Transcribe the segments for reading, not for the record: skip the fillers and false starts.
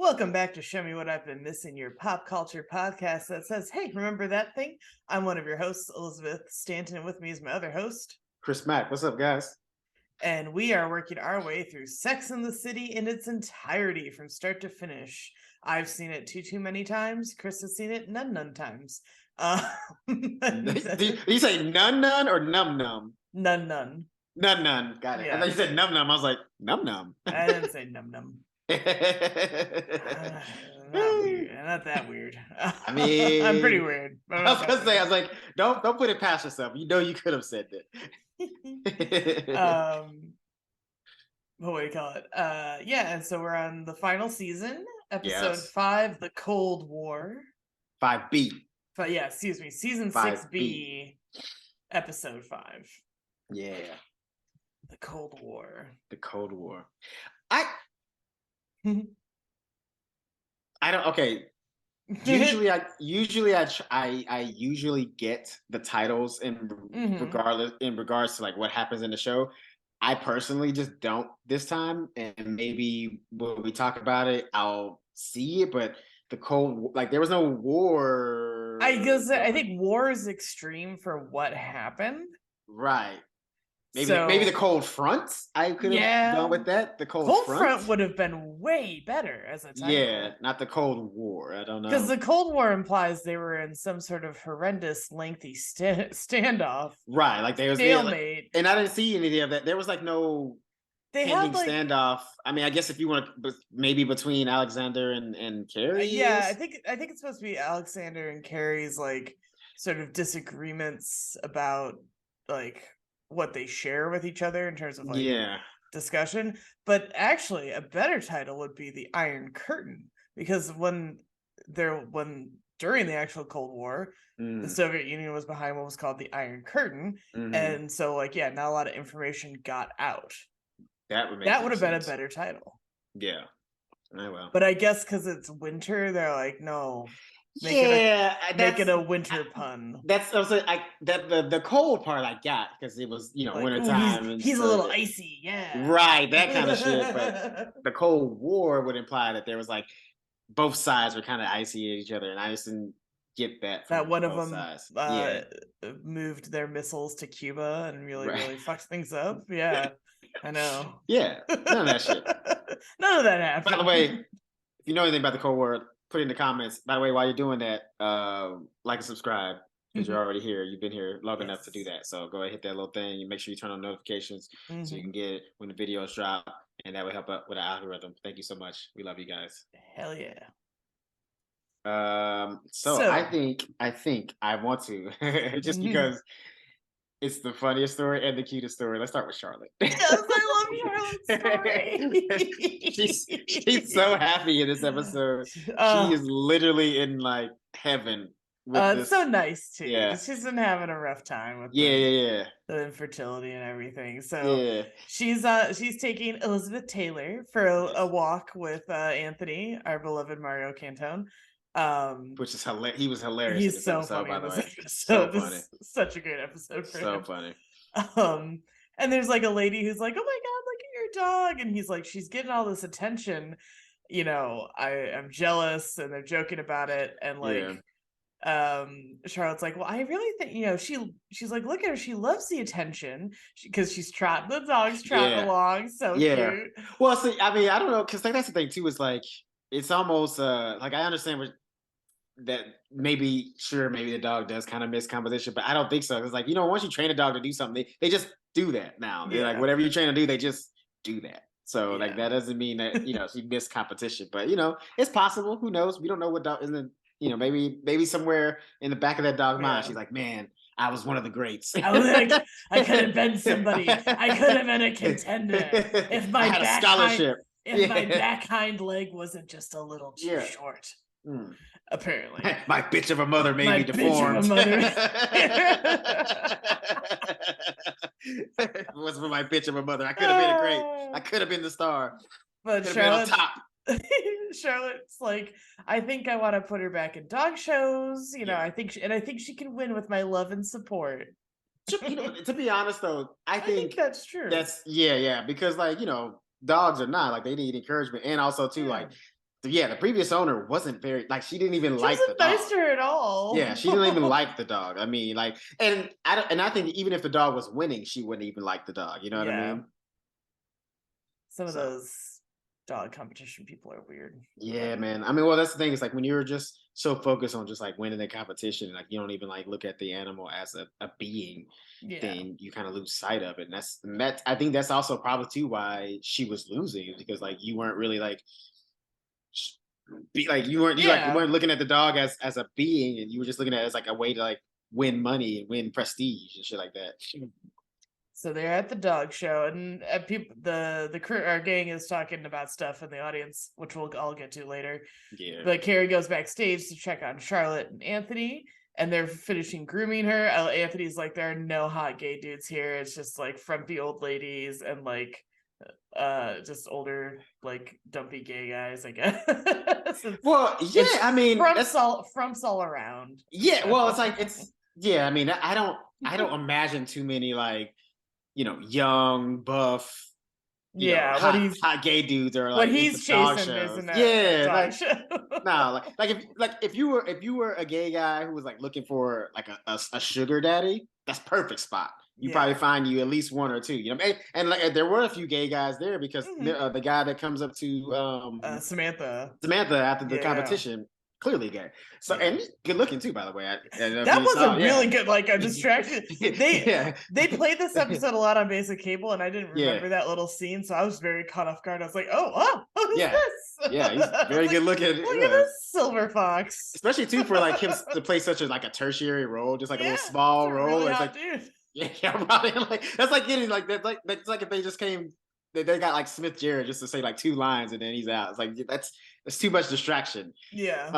Welcome back to Show Me What I've Been Missing, your pop culture podcast that says, hey, remember that thing? I'm one of your hosts, Elizabeth Stanton, and with me is my other host, Chris Mack. What's up, guys? And we are working our way through Sex and the City in its entirety from start to finish. I've seen it too many times. Chris has seen it none times. Did you say none or num? None. None. Got it. Yeah. I thought you said num. I was like, num. I didn't say num. Not weird. Not that weird. I mean, I'm pretty weird. I was gonna say, I was like, don't put it past yourself. You know, you could have said that. What do you call it? Yeah, and so we're on the final season, episode 5, The Cold War. 5B. But yeah, excuse me, season 6B, episode 5. Yeah. The Cold War. The Cold War. I don't. Okay. Usually I usually get the titles in regards to like what happens in the show. I personally just don't this time, and maybe when we talk about it, I'll see it. But the Cold, like, there was no war. I think war is extreme for what happened. Right. Maybe the Cold Front. I could have gone with that. The Cold Front would have been way better as a title. Yeah, not the Cold War. I don't know. Because the Cold War implies they were in some sort of horrendous, lengthy standoff. Right, like they was stalemate. And I didn't see any of that. There was like no standoff. I mean, I guess if you want to, maybe between Alexander and Carrie. Yeah, I think it's supposed to be Alexander and Carrie's like sort of disagreements about like what they share with each other in terms of like discussion. But actually a better title would be the Iron Curtain, because when during the actual Cold War, the Soviet Union was behind what was called the Iron Curtain, and so like not a lot of information got out. That would have been a better title. Yeah. Well. But I guess because it's winter, they're like, no. Make it a winter pun. That's also the cold part I got, because it was like, winter time. He's a little icy, right, that kind of shit. But the Cold War would imply that there was like both sides were kind of icy at each other, and I just didn't get that. That one of them moved their missiles to Cuba and really fucked things up. Yeah, I know. Yeah, none of that shit. None of that happened. By the way, if you know anything about the Cold War, put in the comments. By the way, while you're doing that, like and subscribe, because you're already here. You've been here long enough to do that. So go ahead, hit that little thing. You make sure you turn on notifications so you can get it when the videos drop, and that will help out with the algorithm. Thank you so much. We love you guys. Hell yeah. So I think I want to just because it's the funniest story and the cutest story. Let's start with Charlotte. Yes, I love Charlotte's story. she's so happy in this episode. She is literally in like heaven. It's so nice too. Yeah. She's been having a rough time with the infertility and everything. So she's taking Elizabeth Taylor for a walk with Anthony, our beloved Mario Cantone. Which is hilarious. He was hilarious. He's so funny, by the way. So funny. Such a great episode for him. So funny. And there's like a lady who's like, "Oh my god, look at your dog," and he's like, "She's getting all this attention. I'm jealous," and they're joking about it, and like. Charlotte's like, well, I really think she's like, look at her, she loves the attention because she's trotting the dog's trotting along, so cute. Well, see, I mean, I don't know, because like that's the thing too, is like it's almost like I understand that maybe the dog does kind of miss competition, but I don't think so. It's like, once you train a dog to do something, they just do that now. They're like, whatever you train to do, they just do that. So like that doesn't mean that she missed competition, but it's possible. Who knows? We don't know what dog isn't. Maybe somewhere in the back of that dog's mind, she's like, man, I was one of the greats. I could have been somebody. I could have been a contender if my back scholarship. My back hind leg wasn't just a little too short. Apparently, my bitch of a mother made me deformed. If it wasn't for my bitch of a mother, I could have been great. I could have been the star. But Charlotte's like, I think I want to put her back in dog shows. I think she can win with my love and support. To be honest, though, I think that's true. That's because like dogs are not like, they need encouragement, and also too like the previous owner wasn't very like she didn't even like the wasn't nice dog. to her at all. Yeah, she didn't even like the dog. I mean, like, and I think even if the dog was winning, she wouldn't even like the dog. You know what I mean? Some of those dog competition people are weird. Yeah, man. I mean, well, that's the thing. It's like when you're just so focused on just like winning the competition, like you don't even like look at the animal as a being, then you kind of lose sight of it. And that's I think that's also probably too why she was losing, because like you weren't really like you weren't looking at the dog as a being, and you were just looking at it as like a way to like win money and win prestige and shit like that. So they're at the dog show, and people, the crew, our gang is talking about stuff in the audience, which we'll all get to later. Yeah. But Carrie goes backstage to check on Charlotte and Anthony, and they're finishing grooming her. Anthony's like, there are no hot gay dudes here. It's just like frumpy old ladies and like just older like dumpy gay guys, I guess. Well, yeah, I mean, frumps all around. Yeah, well, it's like I mean, I don't imagine too many like, young, buff, hot gay dudes are like what he's chasing isn't a show. No, if you were a gay guy who was like looking for like a sugar daddy, that's perfect spot. You probably find you at least one or two, and like there were a few gay guys there because the guy that comes up to Samantha after the competition, clearly gay. So and good looking too, by the way. That was a really good like a distraction. They played this episode a lot on basic cable, and I didn't remember that little scene, so I was very caught off guard. I was like, who's this? Yeah, he's very good looking. Look at this silver fox, especially too for like him to play such a tertiary role, just like a little small role. Really it's hot like dude. Yeah, probably like that's like getting like that's like if they just came. They got like Smith Jarrett just to say like 2 lines and then he's out. It's like that's too much distraction. Yeah.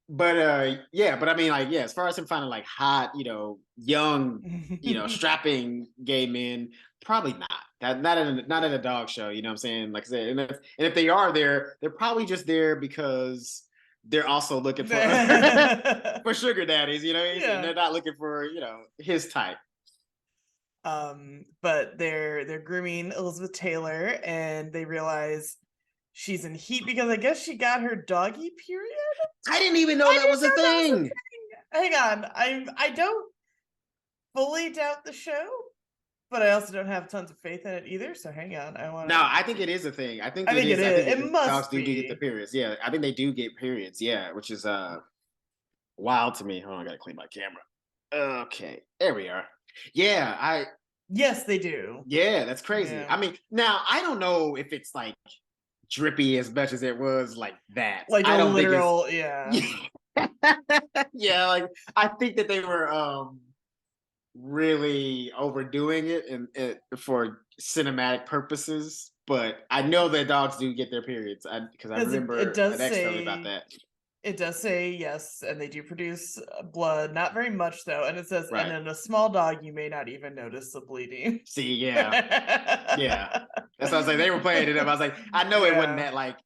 But I mean like as far as him finding like hot, young, strapping gay men, probably not. Not at a dog show, you know what I'm saying? Like I said, and if they are there, they're probably just there because they're also looking for for sugar daddies, and they're not looking for, his type. But they're grooming Elizabeth Taylor, and they realize she's in heat because I guess she got her doggy period. I didn't even know that was a thing. Hang on, I don't fully doubt the show, but I also don't have tons of faith in it either. So hang on, I think it is a thing. I think it is. It must dogs do get the periods. Yeah, I think they do get periods. Yeah, which is wild to me. Hold on, I gotta clean my camera. Okay, there we are. Yeah, yes, they do. Yeah, that's crazy. Yeah. I mean, now I don't know if it's like drippy as much as it was like that. Like I don't literal, think yeah, like I think that they were really overdoing it and for cinematic purposes. But I know that dogs do get their periods because I remember an ex told me about that. It does say yes, and they do produce blood. Not very much, though. And it says, and in a small dog, you may not even notice the bleeding. See, yeah. Yeah. That's what I was like. They were playing it up. I was like, I know it wasn't that, like,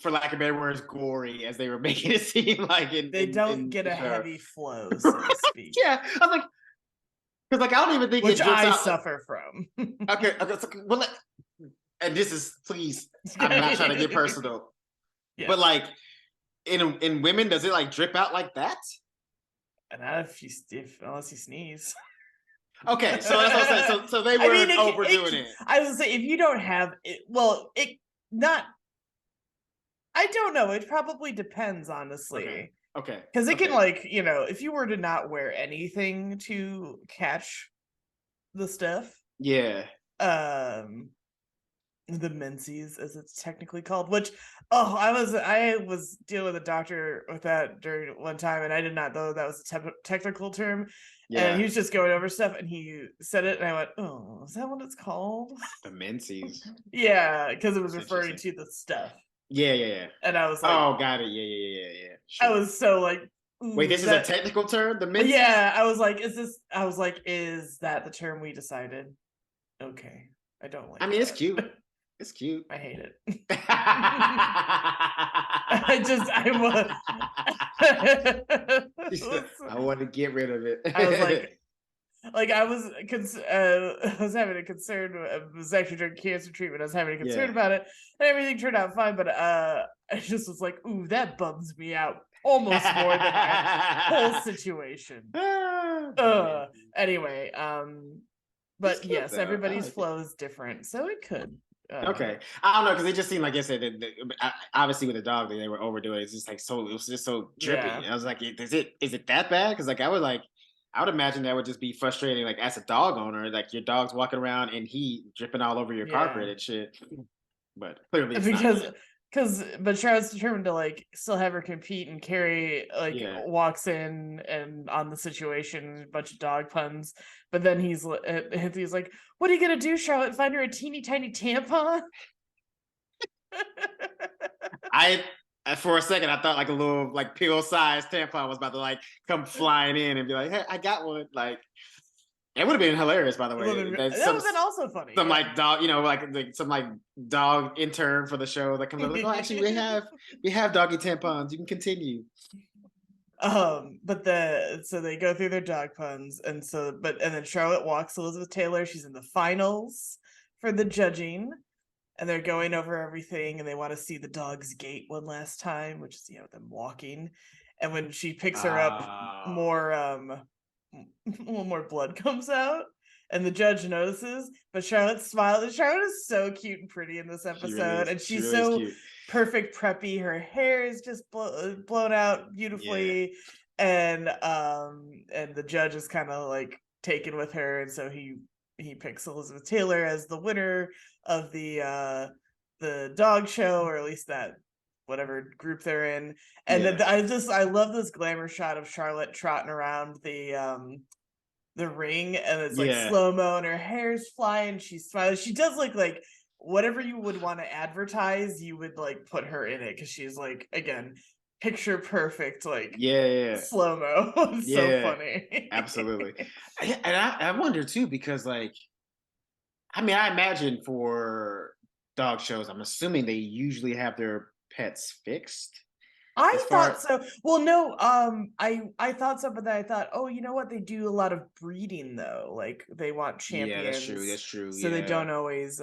for lack of better words, gory as they were making it seem like. They don't get a heavy flow, so to speak. Yeah. I was like, because, like, I don't even think which I suffer from. Okay. So, well, and this is, please, I'm not trying to get personal. Yeah. But, like, in women, does it like drip out like that? Not unless you sneeze. Okay, so that's what I'm saying. So they were overdoing it. I was gonna say if you don't have it, I don't know. It probably depends, honestly. Okay. Because it can if you were to not wear anything to catch the stuff. Yeah. The menses, as it's technically called, which I was dealing with a doctor with that during one time, and I did not know that was a technical term. And he was just going over stuff, and he said it, and I went, "Oh, is that what it's called?" The menses. Yeah, because it was referring to the stuff. Yeah. And I was like, "Oh, got it. Yeah. Sure. I was so like, wait, this is a technical term, the menses? Yeah, I was like, is that the term we decided? Okay, I don't like. I mean, it's cute. It's cute. I hate it. I want to get rid of it. I was like, Like I was I was having a concern. I was actually during cancer treatment. I was having a concern about it, and everything turned out fine. But I just was like, "Ooh, that bums me out almost more than my whole situation." Anyway, but yes, everybody's flow is different, so it could. Okay, I don't know because it just seemed like I said obviously with the dog they were overdoing it. It's just like so it was just so drippy. Yeah. I was like, is it that bad? Because like I would imagine that would just be frustrating. Like as a dog owner, like your dog's walking around and he dripping all over your carpet and shit. But clearly, it's but Charlotte's determined to like still have her compete, and Carrie like walks in and on the situation, a bunch of dog puns. But then he's like, "What are you gonna do, Charlotte? Find her a teeny tiny tampon?" I for a second I thought like a little like pill-sized tampon was about to like come flying in and be like, "Hey, I got one." Like it would have been hilarious, by the way. That would have been also funny. Some like dog, like some like dog intern for the show that comes up like, "Oh, actually, we have doggy tampons. You can continue." But so they go through their dog puns, and then Charlotte walks Elizabeth Taylor. She's in the finals for the judging, and they're going over everything, and they want to see the dog's gait one last time, which is them walking. And when she picks her up, more blood comes out, and the judge notices. But Charlotte smiles. Charlotte is so cute and pretty in this episode, and she's so perfect preppy. Her hair is just blown out beautifully, and the judge is kind of like taken with her, and so he picks Elizabeth Taylor as the winner of the dog show, or at least that whatever group they're in. And then I love this glamour shot of Charlotte trotting around the ring, and it's like slow-mo, and her hair's flying, she's smiling. She does look like whatever you would want to advertise, you would like put her in it, because she's like, again, picture perfect, like slow-mo. It's so funny. Absolutely. And I wonder too, because like I mean, I imagine for dog shows, I'm assuming they usually have their pets fixed. I thought so. Well, no, I thought so, but then I thought, oh, you know what? They do a lot of breeding though. Like they want champions. Yeah, that's true. That's true. So they don't always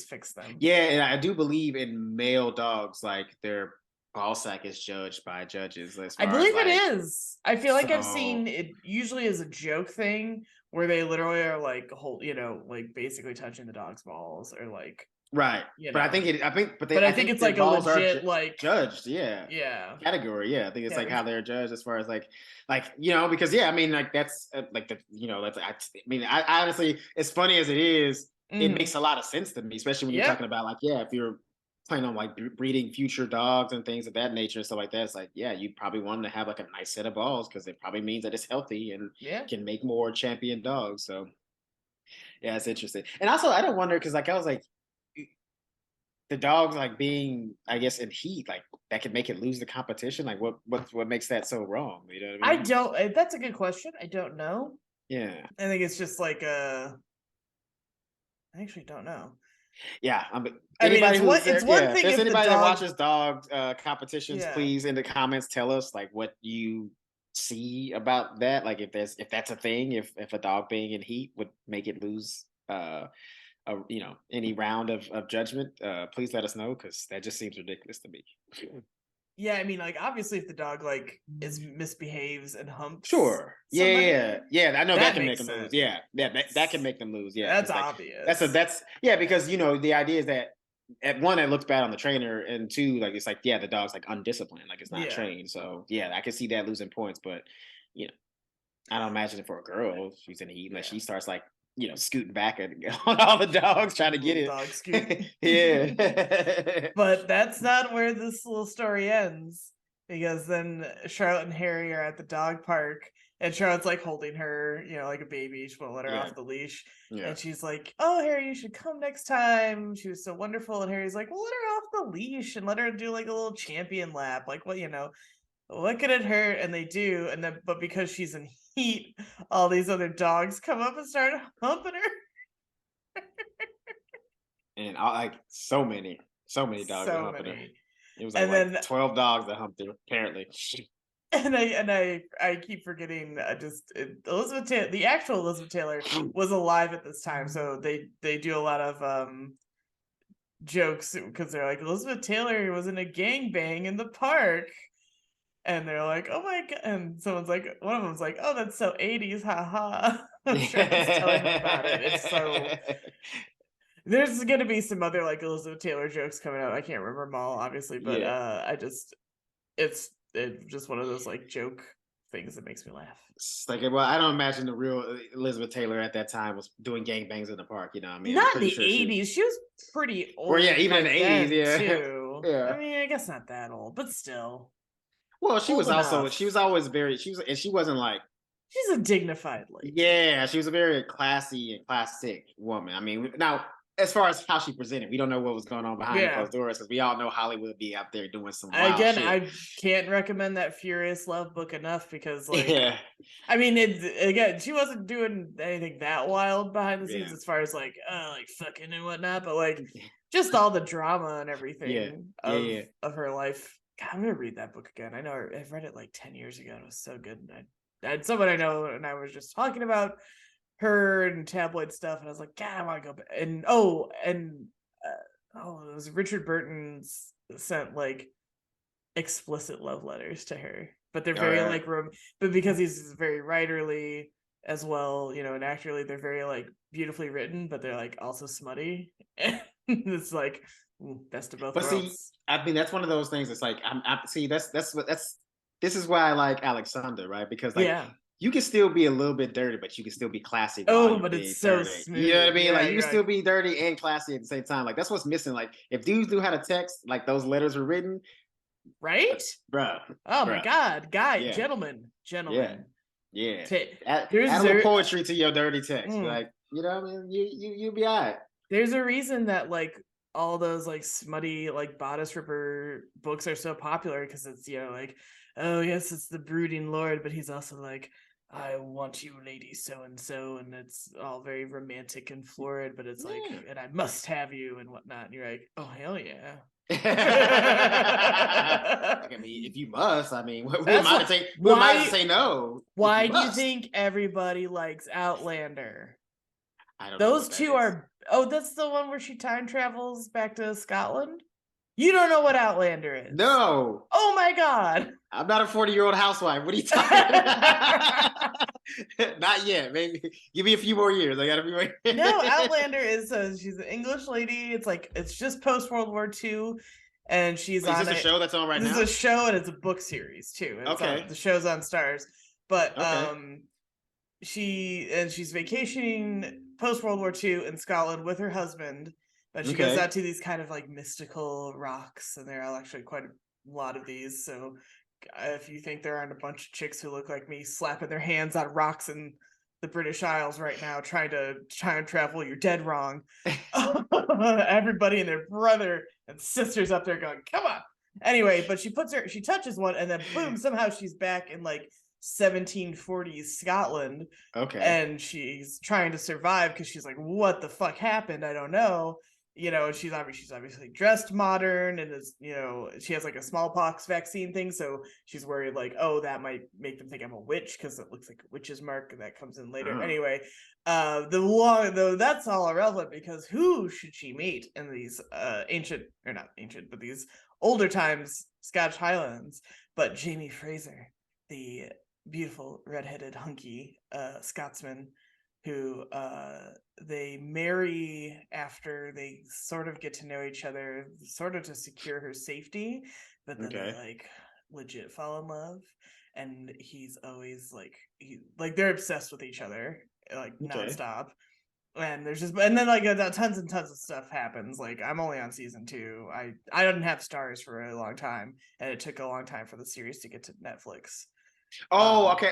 fix them. Yeah, and I do believe in male dogs, like their ball sack is judged by judges. I believe it is. I feel like I've seen it usually as a joke thing where they literally are like like basically touching the dog's balls, or like right. But I think it's like a legit like judged. Yeah. Category. Yeah, I think it's like how they're judged as far as like because I mean like that's like that's I mean I honestly, as funny as it is, it makes a lot of sense to me, especially when you're talking about like if you're planning on like breeding future dogs and things of that nature and stuff like that. It's like you probably want them to have like a nice set of balls, because it probably means that it's healthy and can make more champion dogs. So it's interesting. And also I don't wonder, because like I was like, the dogs like being, I guess, in heat, like that could make it lose the competition. Like what makes that so wrong? You know what I mean? I don't. That's a good question. I don't know. Yeah, I think it's just like I actually don't know. Yeah, I mean, it's one thing. If there's anybody that watches dog competitions, please in the comments tell us like what you see about that. Like if that's a thing, if a dog being in heat would make it lose any round of judgment, please let us know, because that just seems ridiculous to me. Yeah, I mean, like obviously, if the dog like misbehaves and humps, sure, somebody, I know that can make them lose. Yeah, that can make them lose. Yeah, that's obvious. That's because the idea is that at one, it looks bad on the trainer, and two, like it's like the dog's like undisciplined, like it's not trained. So I can see that losing points, but I don't imagine it for a girl. She's in the heat unless she starts like scooting back on all the dogs trying to get it. Dog scoot. Yeah. But that's not where this little story ends, because then Charlotte and Harry are at the dog park, and Charlotte's like holding her, like a baby. She won't let her off the leash. Yeah. And she's like, "Oh, Harry, you should come next time. She was so wonderful." And Harry's like, "Well, let her off the leash and let her do like a little champion lap. Like, what could it hurt?" And they do. And then, but because she's in heat, all these other dogs come up and start humping her. And like so many dogs were humping her. It was like 12 dogs that humped her, apparently. I keep forgetting. Elizabeth Taylor, the actual Elizabeth Taylor, was alive at this time, so they do a lot of jokes because they're like, Elizabeth Taylor was in a gangbang in the park, and they're like, oh my god, and someone's like, one of them's like, oh, that's so 80s, haha. Sharon's telling them about it. It's so. There's gonna be some other like Elizabeth Taylor jokes coming out. I can't remember them all, obviously, but it's just one of those like joke things that makes me laugh. It's like, well, I don't imagine the real Elizabeth Taylor at that time was doing gangbangs in the park. You know what I mean? I'm Not in pretty the sure 80s. She was pretty old. Well, yeah, even in the 80s, yeah. Too. Yeah. I mean, I guess not that old, but still. Well, she was always very, she wasn't like. She's a dignified lady. Yeah, she was a very classy and classic woman. I mean, now, as far as how she presented, we don't know what was going on behind closed doors because we all know Hollywood be out there doing some wild shit. I can't recommend that Furious Love book enough because, like, I mean, she wasn't doing anything that wild behind the scenes as far as like fucking and whatnot, but like just all the drama and everything of her life. God, I'm gonna read that book again. I know I've read it like 10 years ago. It was so good. I had someone I know, and I was just talking about her and tabloid stuff, and I was like, God, I want to go back. And it was Richard Burton's sent like explicit love letters to her, but they're very like but because he's very writerly as well, you know, and actorly, they're very like beautifully written, but they're like also smutty. And it's like best of both worlds. See, I mean, that's one of those things. It's like this is why I like Alexander, right? Because like you can still be a little bit dirty, but you can still be classy. But it's so smooth. You know what I mean? Like you can still be dirty and classy at the same time. Like that's what's missing. Like if dudes knew how to text, like those letters were written, right, bro? Oh my God, gentlemen. Yeah. Add a little poetry to your dirty text. Like you know what I mean? You'll be all right. There's a reason that like all those like smutty like bodice ripper books are so popular because it's, you know, like, oh yes, it's the brooding lord, but he's also like, I want you, lady so and so, and it's all very romantic and florid, but it's like, and I must have you and whatnot. And you're like, oh hell yeah. I mean, if you must, I mean, who am I to say no? Why do you think everybody likes Outlander? I don't know. Those two are. Oh, that's the one where she time travels back to Scotland? You don't know what Outlander is? No. Oh my God. I'm not a 40-year-old housewife. What are you talking about? Not yet. Maybe give me a few more years. I gotta be right. No, Outlander is she's an English lady. It's like it's just post World War II, and she's on. Is this a show that's on right now? This is a show, and it's a book series too. The show's on Stars, but she's vacationing post World War II in Scotland with her husband, but she goes out to these kind of like mystical rocks, and there are actually quite a lot of these. So if you think there aren't a bunch of chicks who look like me slapping their hands on rocks in the British Isles right now trying to time travel, you're dead wrong. Everybody and their brother and sisters up there going, come on. Anyway, but she touches one, and then boom, somehow she's back in like 1740s Scotland. And she's trying to survive because she's like, what the fuck happened? I don't know. You know, she's obviously dressed modern, and is, you know, she has like a smallpox vaccine thing, so she's worried like, oh, that might make them think I'm a witch because it looks like a witch's mark, and that comes in later. Anyway, though that's all irrelevant because who should she meet in these these older times Scottish Highlands but Jamie Fraser, the beautiful redheaded hunky Scotsman who they marry after they sort of get to know each other, sort of to secure her safety, but then they like legit fall in love, and he's always like they're obsessed with each other like nonstop. And there's and then like tons and tons of stuff happens. Like I'm only on season 2. I didn't have Stars for a long time, and it took a long time for the series to get to Netflix. Oh, okay.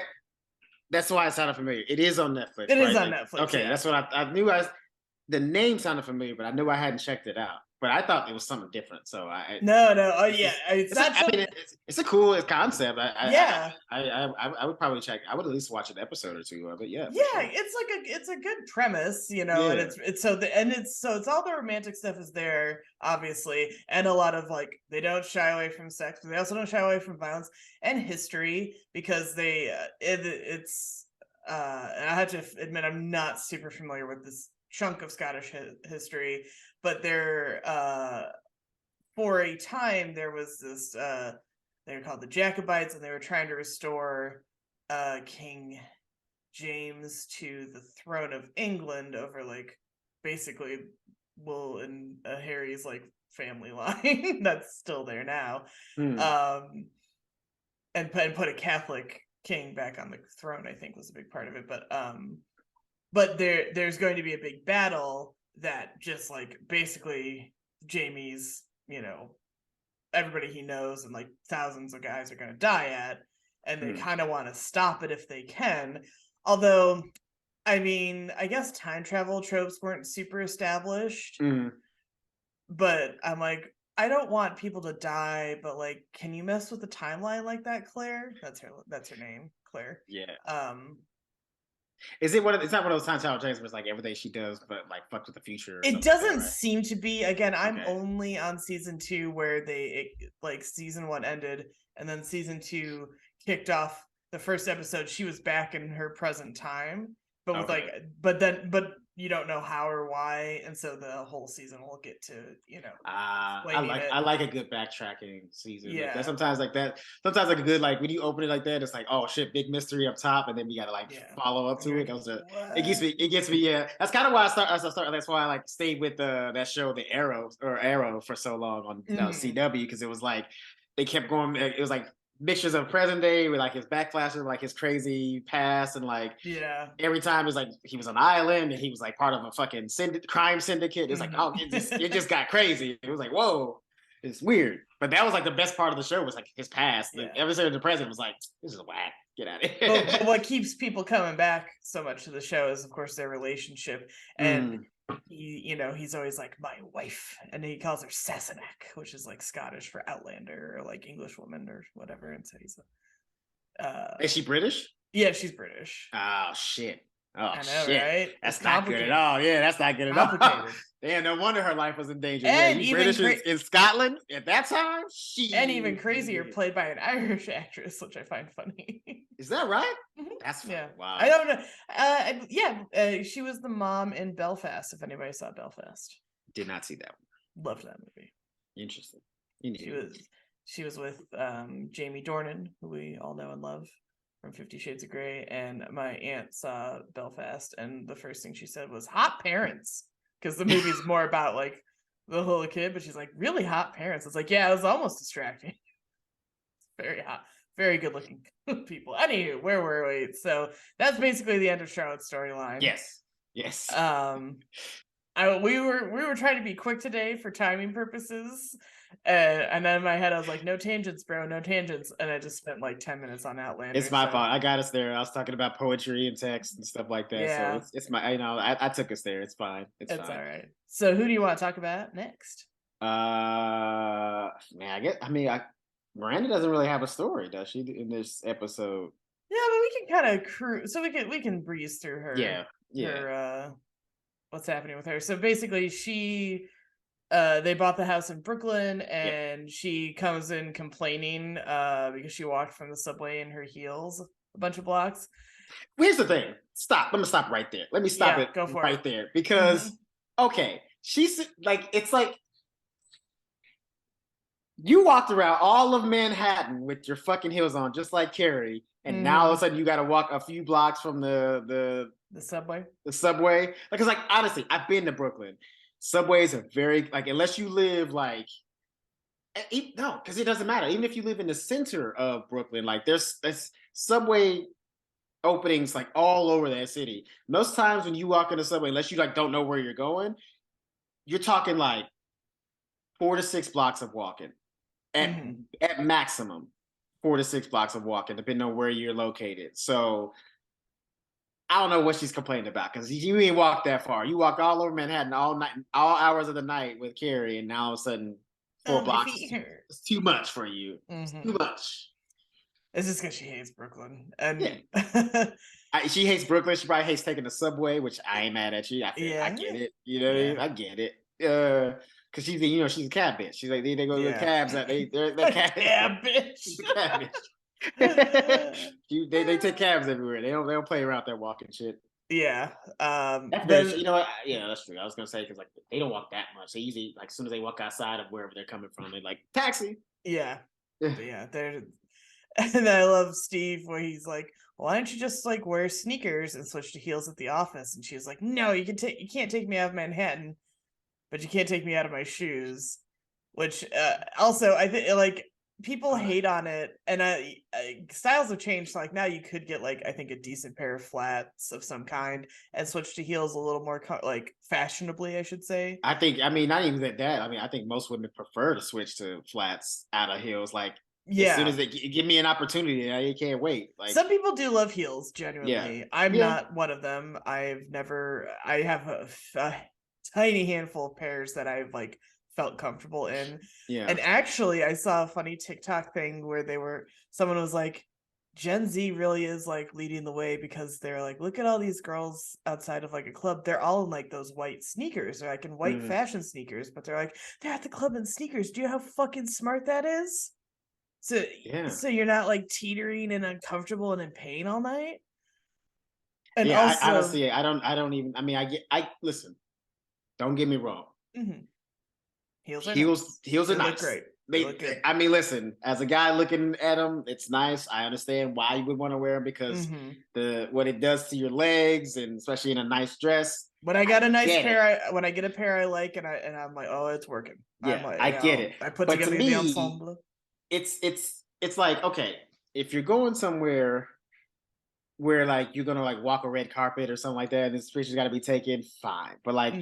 That's why it sounded familiar. It is on Netflix. It is on Netflix. Okay, that's what I knew. The name sounded familiar, but I knew I hadn't checked it out. but I thought it was something different. So no, oh yeah, it's not. It's a cool concept. Yeah, I would probably check. I would at least watch an episode or two of it. Yeah, yeah, sure. it's a good premise, you know, Yeah. and it's all the romantic stuff is there, obviously, and a lot of like they don't shy away from sex, but they also don't shy away from violence and history because it's and I have to admit I'm not super familiar with this chunk of Scottish history, but for a time there was this they were called the Jacobites, and they were trying to restore King James to the throne of England over like basically Will and Harry's like family line that's still there now. And put a Catholic king back on the throne, I think was a big part of it. But there's going to be a big battle that just like basically Jamie's, you know, everybody he knows and like thousands of guys are going to die at, and they kind of want to stop it if they can. Although, I mean, I guess time travel tropes weren't super established, but I'm like, I don't want people to die, but like, can you mess with the timeline like that, Claire? That's her name, Claire. Yeah. Is it it's not one of those time travel things where it's like everything she does, but like fuck with the future? It doesn't seem to be. Again, I'm only on season 2 where like season 1 ended, and then season 2 kicked off. The first episode, she was back in her present time, but with but you don't know how or why, and so the whole season will get to, you know. I like a good backtracking season. Yeah, like that, sometimes like that. Sometimes like a good like when you open it like that, it's like, oh shit, big mystery up top, and then we gotta like follow up to it. It gets me. Yeah, that's kind of why I start. That's why I like stayed with that show, the Arrow, for so long on CW, because it was like they kept going. It was like mixtures of present day with like his backflashes, like his crazy past, and like every time it was like he was on an island and he was like part of a fucking crime syndicate. It's like, oh, it just got crazy. It was like, whoa, it's weird. But that was like the best part of the show was like his past. Like, every single the present was like, this is whack. Get out of here. But what keeps people coming back so much to the show is, of course, their relationship. And he's always like, my wife, and he calls her Sassenach, which is like Scottish for Outlander or like English woman or whatever. And so he's is she British? Yeah, she's British. Oh shit. Oh, I know, shit. right? That's not good at all. Yeah, that's not good at all. Damn, no wonder her life was in danger. And yeah, British in Scotland at that time? And even crazier, played by an Irish actress, which I find funny. Is that right? That's funny. Wow. I don't know. She was the mom in Belfast, if anybody saw Belfast. Did not see that one. Loved that movie. Interesting. She was with Jamie Dornan, who we all know and love from 50 Shades of Grey, and my aunt saw Belfast, and the first thing she said was hot parents, because the movie's more about like the little kid, but she's like, really hot parents. It's like, yeah, it was almost distracting. Very hot, very good looking people. Anywho, where were we? So that's basically the end of Charlotte's storyline. Yes. We were trying to be quick today for timing purposes, and then in my head I was like, no tangents, bro, no tangents, and I just spent like 10 minutes on Outlander. It's my fault. I got us there. I was talking about poetry and text and stuff like that. Yeah. So it's my, I took us there. It's fine. It's fine. All right. So who do you want to talk about next? Miranda doesn't really have a story, does she, in this episode? Yeah, but we can kind of cruise. So we can breeze through her. Yeah. Her, what's happening with her? So basically, they bought the house in Brooklyn, and she comes in complaining because she walked from the subway in her heels a bunch of blocks. Here's the thing. Stop. Let me stop right there. Let me stop it right there, because okay, she's like, it's like you walked around all of Manhattan with your fucking heels on, just like Carrie, and now all of a sudden you got to walk a few blocks from the subway. The subway, like, it's like, honestly, I've been to Brooklyn. Subways are very like, unless you live like, no, because it doesn't matter. Even if you live in the center of Brooklyn, like there's subway openings like all over that city. Most times when you walk in the subway, unless you like don't know where you're going, you're talking like 4 to 6 blocks of walking at maximum. 4 to 6 blocks of walking, depending on where you're located. So I don't know what she's complaining about because you ain't walked that far. You walk all over Manhattan all night, all hours of the night with Carrie, and now all of a sudden 4 blocks is too much for you. It's too much. It's just because she hates Brooklyn, and she hates Brooklyn. She probably hates taking the subway, which I ain't mad at you. I get it. You know, I get it. Because she's she's a cab bitch. She's like they go to the cabs that they're cab bitch. She's a cab bitch. they take cabs everywhere. They don't play around there walking shit. Yeah. That's you know what? Yeah, that's true. I was gonna say because like they don't walk that much. They usually like as soon as they walk outside of wherever they're coming from, they're like taxi. Yeah. Yeah. They're and I love Steve where he's like, why don't you just like wear sneakers and switch to heels at the office? And she's like, no, you can't take me out of Manhattan, but you can't take me out of my shoes. Which also I think like people hate on it, and styles have changed. So like now you could get like I think a decent pair of flats of some kind and switch to heels a little more like fashionably, I should say. I mean not even that. I mean I think most women prefer to switch to flats out of heels. Like as soon as they give me an opportunity, I can't wait. Like some people do love heels, genuinely. I'm not one of them. I have a tiny handful of pairs that I've like felt comfortable in. And actually I saw a funny TikTok thing where someone was like, Gen Z really is like leading the way because they're like, look at all these girls outside of like a club. They're all in like those white sneakers. They're like in white fashion sneakers, but they're like, they're at the club in sneakers. Do you know how fucking smart that is? So you're not like teetering and uncomfortable and in pain all night. And also, honestly, I don't even. I mean, I listen. Don't get me wrong. Heels are nice. Great. I mean, listen. As a guy looking at them, it's nice. I understand why you would want to wear them because what it does to your legs, and especially in a nice dress. When I got a nice pair, when I get a pair I like, and I'm like, oh, it's working. Yeah, I'm like, I get it. I put together the ensemble. It's like, okay, if you're going somewhere where like you're gonna like walk a red carpet or something like that, and this picture's got to be taken, fine. But like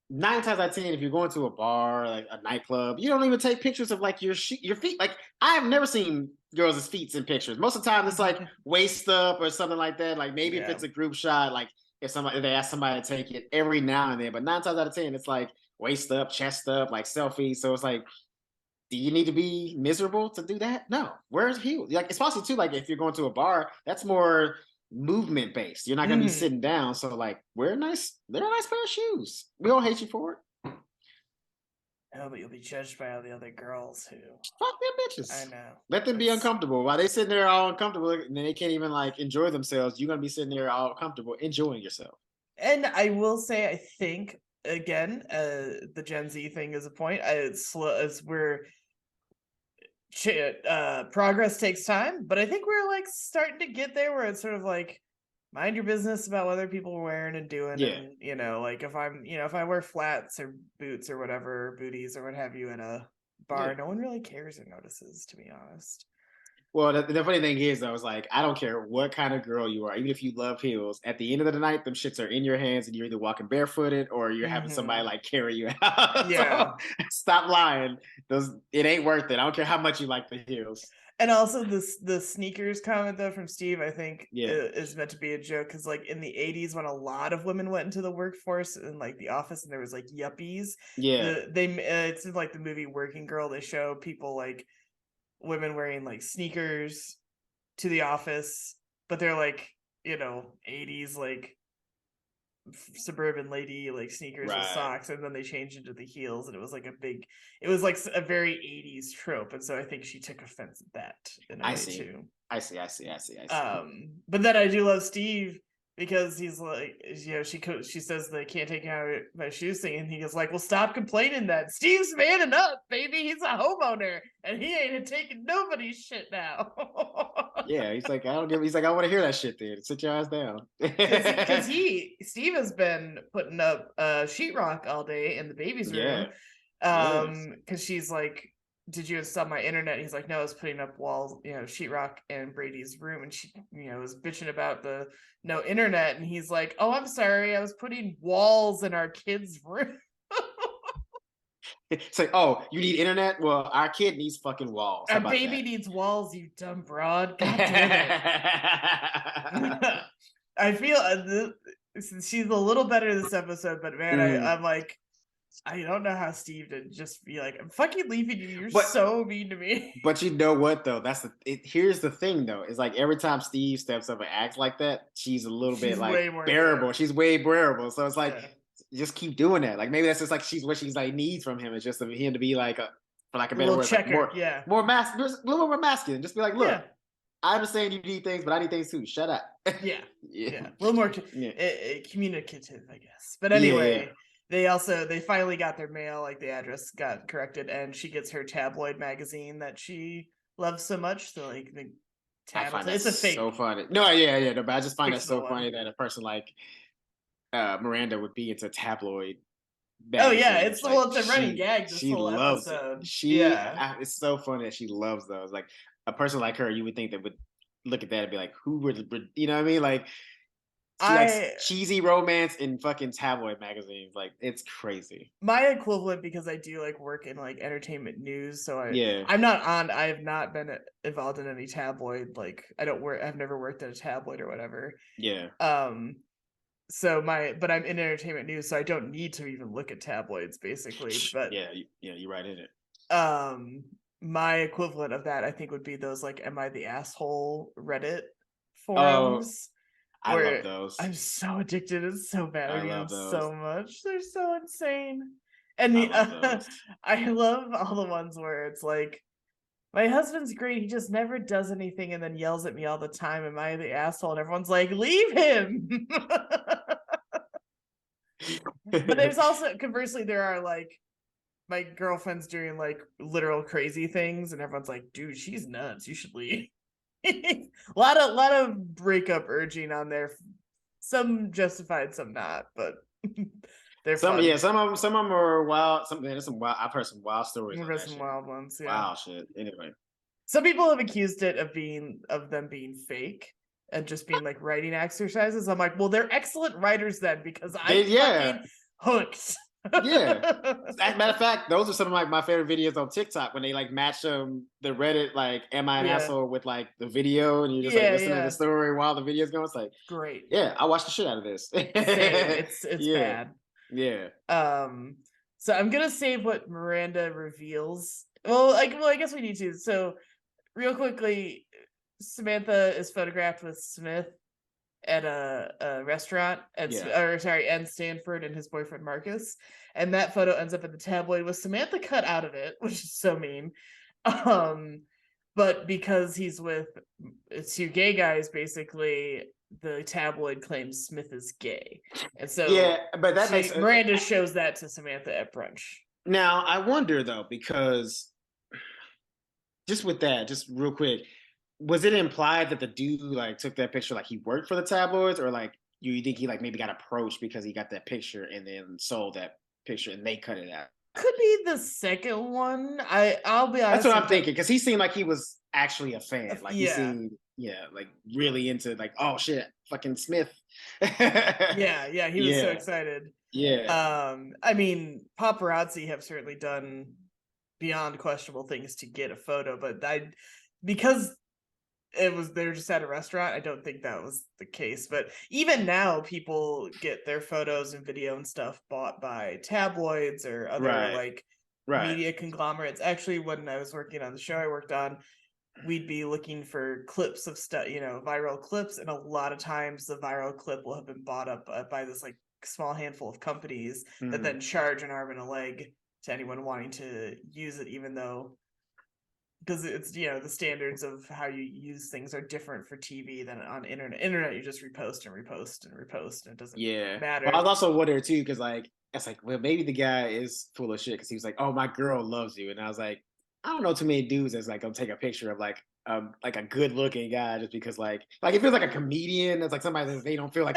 9 times out of 10, if you're going to a bar, like a nightclub, you don't even take pictures of like your feet. Like I have never seen girls' feet in pictures. Most of the time, it's like waist up or something like that. Like maybe if it's a group shot, like if they ask somebody to take it every now and then. But 9 times out of 10, it's like waist up, chest up, like selfies. So it's like, do you need to be miserable to do that? No. Where's heels? Like especially too, like if you're going to a bar, that's more movement based. You're not gonna be sitting down. So like they're a nice pair of shoes. We don't hate you for it. Oh, but you'll be judged by all the other girls who fuck them bitches. I know. Let them be uncomfortable. While they sitting there all uncomfortable and they can't even like enjoy themselves, you're gonna be sitting there all comfortable, enjoying yourself. And I will say, I think again, the Gen Z thing is a point. It's slow as progress takes time, but I think we're like starting to get there where it's sort of like mind your business about what other people are wearing and doing. And like if I wear flats or boots or whatever, booties or what have you in a bar, no one really cares or notices, to be honest. Well, the funny thing is, I was like, I don't care what kind of girl you are, even if you love heels. At the end of the night, them shits are in your hands, and you're either walking barefooted or you're having somebody like carry you out. Yeah, so, stop lying. It ain't worth it. I don't care how much you like the heels. And also the sneakers comment though from Steve, I think is meant to be a joke because like in the 80s when a lot of women went into the workforce in like the office and there was like yuppies. Yeah, it's like the movie Working Girl. They show people like women wearing like sneakers to the office, but they're like 80s like suburban lady like sneakers with socks, and then they changed into the heels, and it was like a very 80s trope, and so I think she took offense at that in a way too. I see. But then I do love Steve because he's like, she says they can't take out my shoes thing, and he goes like, well, stop complaining then. Steve's manning up, baby. He's a homeowner, and he ain't taking nobody's shit now. Yeah, he's like, I want to hear that shit, dude. Sit your ass down. Because Steve has been putting up sheetrock all day in the baby's room. Because she's like, did you install my internet? And he's like, no, I was putting up walls, sheetrock in Brady's room, and she, was bitching about the no internet, and he's like, oh, I'm sorry, I was putting walls in our kid's room. It's like, oh, you need internet? Well, our kid needs fucking walls. Our baby needs walls, you dumb broad. God damn it. I feel she's a little better this episode, but man, I'm like, I don't know how Steve to just be like, I'm fucking leaving you. You're so mean to me. But you know what though? Here's the thing though. It's like every time Steve steps up and acts like that, she's a little bit like bearable. She's way bearable. So it's like just keep doing that. Like maybe that's just like what she's like needs from him. It's just for him to be like for like a better word, like more a little more masculine. Just be like, look, I understand you need things, but I need things too. Shut up. Yeah. A little more communicative, I guess. But anyway, they finally got their mail, like the address got corrected, and she gets her tabloid magazine that she loves so much. So like the it's a fake. So funny. No, but I just find that so funny that a person like Miranda would be into tabloid. Oh yeah, it's a running gag. This whole episode. It's so funny that she loves those. Like a person like her, you would think that would look at that and be like, who would, you know what I mean? Like, she likes cheesy romance in fucking tabloid magazines. Like, it's crazy. My equivalent, because I do like work in like entertainment news, so I have not been involved in any tabloid. Like, I've never worked at a tabloid or whatever. Yeah. But I'm in entertainment news, so I don't need to even look at tabloids, basically. But you're right in it. My equivalent of that, I think, would be those like "Am I the Asshole" Reddit forums. I love those. I'm so addicted. It's so bad. I love those so much. They're so insane. And I love all the ones where it's like, my husband's great. He just never does anything and then yells at me all the time. Am I the asshole? And everyone's like, leave him. But there's also, conversely, there are like, my girlfriend's doing like literal crazy things, and everyone's like, dude, she's nuts. You should leave. a lot of breakup urging on there. Some justified, some not, but they're some fun. Some of them are wild. I've heard some wild stories. I've heard some wild ones. Yeah. Wow, shit. Anyway, some people have accused it of them being fake and just being like writing exercises. I'm like, well, they're excellent writers then, because I'm fucking hooked. Matter of fact, those are some of my favorite videos on TikTok, when they like match the Reddit like "Am I an asshole" with like the video, and you just like listening to the story while the video's going. It's like great. I watched the shit out of this. It's bad. Yeah. So I'm gonna save what Miranda reveals. Well, I guess we need to. So real quickly, Samantha is photographed with Smith at a restaurant, and Stanford and his boyfriend Marcus, and that photo ends up in the tabloid with Samantha cut out of it, which is so mean. But because he's with two gay guys, basically the tabloid claims Smith is gay, and so but that makes Miranda shows that to Samantha at brunch. Now I wonder though, because just with that, just real quick, was it implied that the dude like took that picture like he worked for the tabloids, or like you think he like maybe got approached because he got that picture and then sold that picture and they cut it out? Could be the second one. I'll be honest. That's what I'm thinking, because he seemed like he was actually a fan. Like he seemed like really into like, oh shit, fucking Smith. He was so excited. I mean, paparazzi have certainly done beyond questionable things to get a photo, but because they're just at a restaurant, I don't think that was the case. But even now, people get their photos and video and stuff bought by tabloids or other media conglomerates. Actually, when I was working on the show I worked on, we'd be looking for clips of stuff, viral clips, and a lot of times the viral clip will have been bought up by this like small handful of companies that then charge an arm and a leg to anyone wanting to use it, even though, because it's the standards of how you use things are different for TV than on internet you just repost and repost and repost, and it doesn't matter. Well, I was also wondering too, because like it's like, well, maybe the guy is full of shit, because he was like, oh, my girl loves you, and I was like, I don't know too many dudes that's like gonna take a picture of like a good looking guy just because like it feels like a comedian that's like somebody that they don't feel like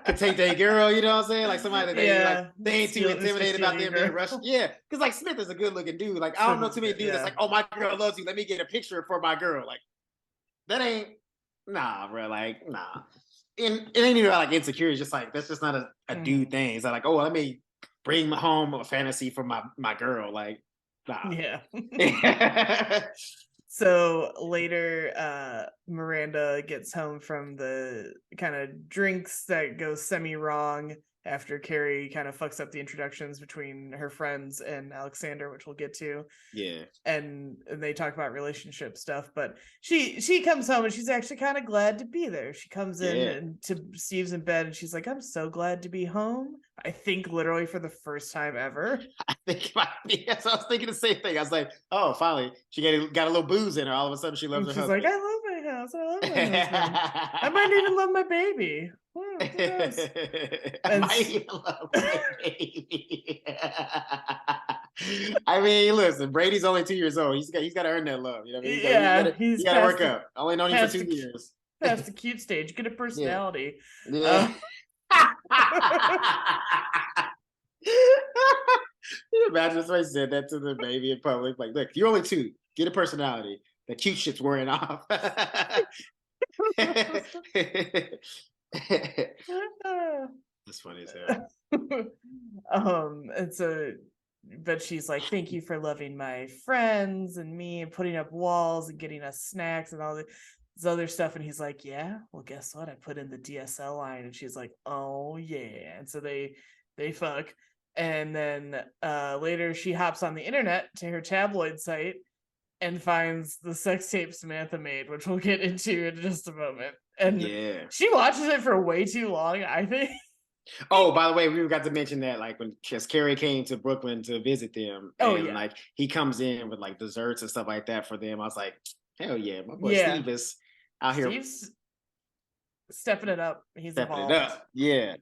could take their girl, you know what I'm saying? Like somebody that they ain't too intimidated about them being rushed. Yeah, because like Smith is a good looking dude. Like I don't know too many dudes that's like, oh, my girl loves you, let me get a picture for my girl. Like that ain't bro. Like and it ain't even about like insecurity. It's just like that's just not a dude thing. It's like, oh, let me bring home a fantasy for my girl. Like. Nah. So later, Miranda gets home from the kind of drinks that go semi-wrong after Carrie kind of fucks up the introductions between her friends and Alexander, which we'll get to. Yeah. And they talk about relationship stuff, but she comes home and she's actually kind of glad to be there. She comes in and to Steve's in bed and she's like, I'm so glad to be home. I think literally for the first time ever. I think I was thinking the same thing. I was like, oh, finally, she got a little booze in her. All of a sudden, she loves her she's husband. Like, I love my house. I love my husband. I might even love my baby. I might even love my baby. I mean, listen, Brady's only 2 years old. He's got to earn that love. You know what I mean? He's got to work up. Only known him for 2 years. That's the cute stage. Get a personality. Yeah. You imagine if somebody said that to the baby in public? Like, look, you're only 2. Get a personality. The cute shit's wearing off. That's funny as hell. And so, but she's like, thank you for loving my friends and me and putting up walls and getting us snacks and all this other stuff. And he's like, yeah, well, guess what? I put in the DSL line. And she's like, oh yeah. And so they fuck. And then later she hops on the internet to her tabloid site and finds the sex tape Samantha made, which we'll get into in just a moment. And she watches it for way too long, I think. Oh, by the way, we forgot to mention that, like, when Carrie came to Brooklyn to visit them, and like he comes in with like desserts and stuff like that for them. I was like, hell yeah, my boy Steve is out here. Steve's stepping it up. He's stepping evolved. It up.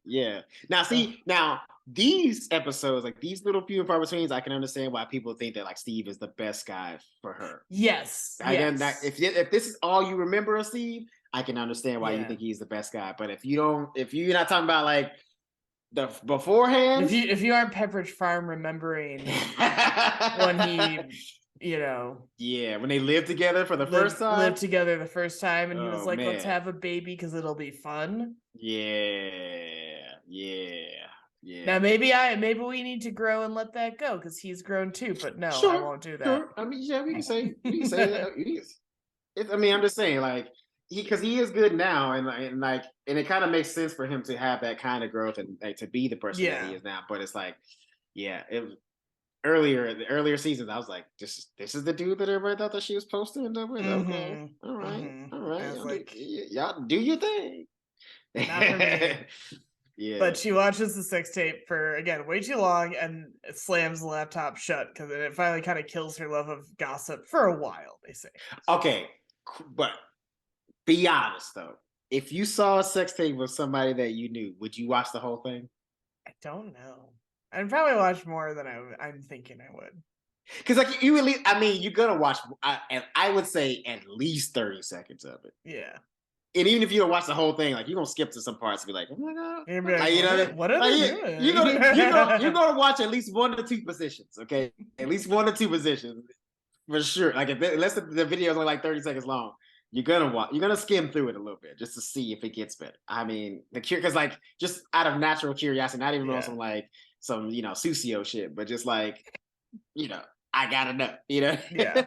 Yeah. Now, see, now these episodes, like these little few and far betweens, I can understand why people think that like Steve is the best guy for her. Yes. If this is all you remember of Steve, I can understand why you think he's the best guy. But if you're not talking about like the beforehand, if you aren't Pepperidge Farm remembering when he, when they lived together for the first time, and he was like, let's have a baby because it'll be fun. Now maybe we need to grow and let that go because he's grown too. But no, I won't do that. Sure. I mean, we can say that. I mean, I'm just saying, like, because he is good now, and it kind of makes sense for him to have that kind of growth and like, to be the person that he is now. But it's like, it was the earlier seasons. I was like, this is the dude that everybody thought that she was supposed to end up with. Okay, all right. Like, y'all do your thing. Not for me. Yeah. But she watches the sex tape for, again, way too long and slams the laptop shut because it finally kind of kills her love of gossip for a while, they say. Okay, but be honest, though. If you saw a sex tape with somebody that you knew, would you watch the whole thing? I don't know. I'd probably watch more than I'm thinking I would. Because like you're gonna watch. I would say at least 30 seconds of it. Yeah. And even if you don't watch the whole thing, like you're gonna skip to some parts and be like, "Oh my god!" Like, what are they doing? You're gonna watch at least 1 to 2 positions, okay? At least 1 to 2 positions for sure. Like unless the video is only like 30 seconds long, you're gonna skim through it a little bit just to see if it gets better. I mean, because like just out of natural curiosity, not even on some Susio shit, but just like I gotta know, Yeah.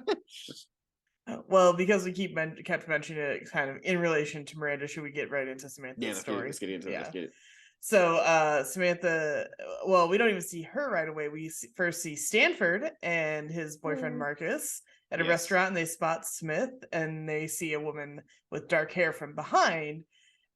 Well, because we kept mentioning it kind of in relation to Miranda, should we get right into Samantha's story? Let's get into it. Let's get it. So Samantha, well, we don't even see her right away. We first see Stanford and his boyfriend Marcus at a restaurant, and they spot Smith, and they see a woman with dark hair from behind,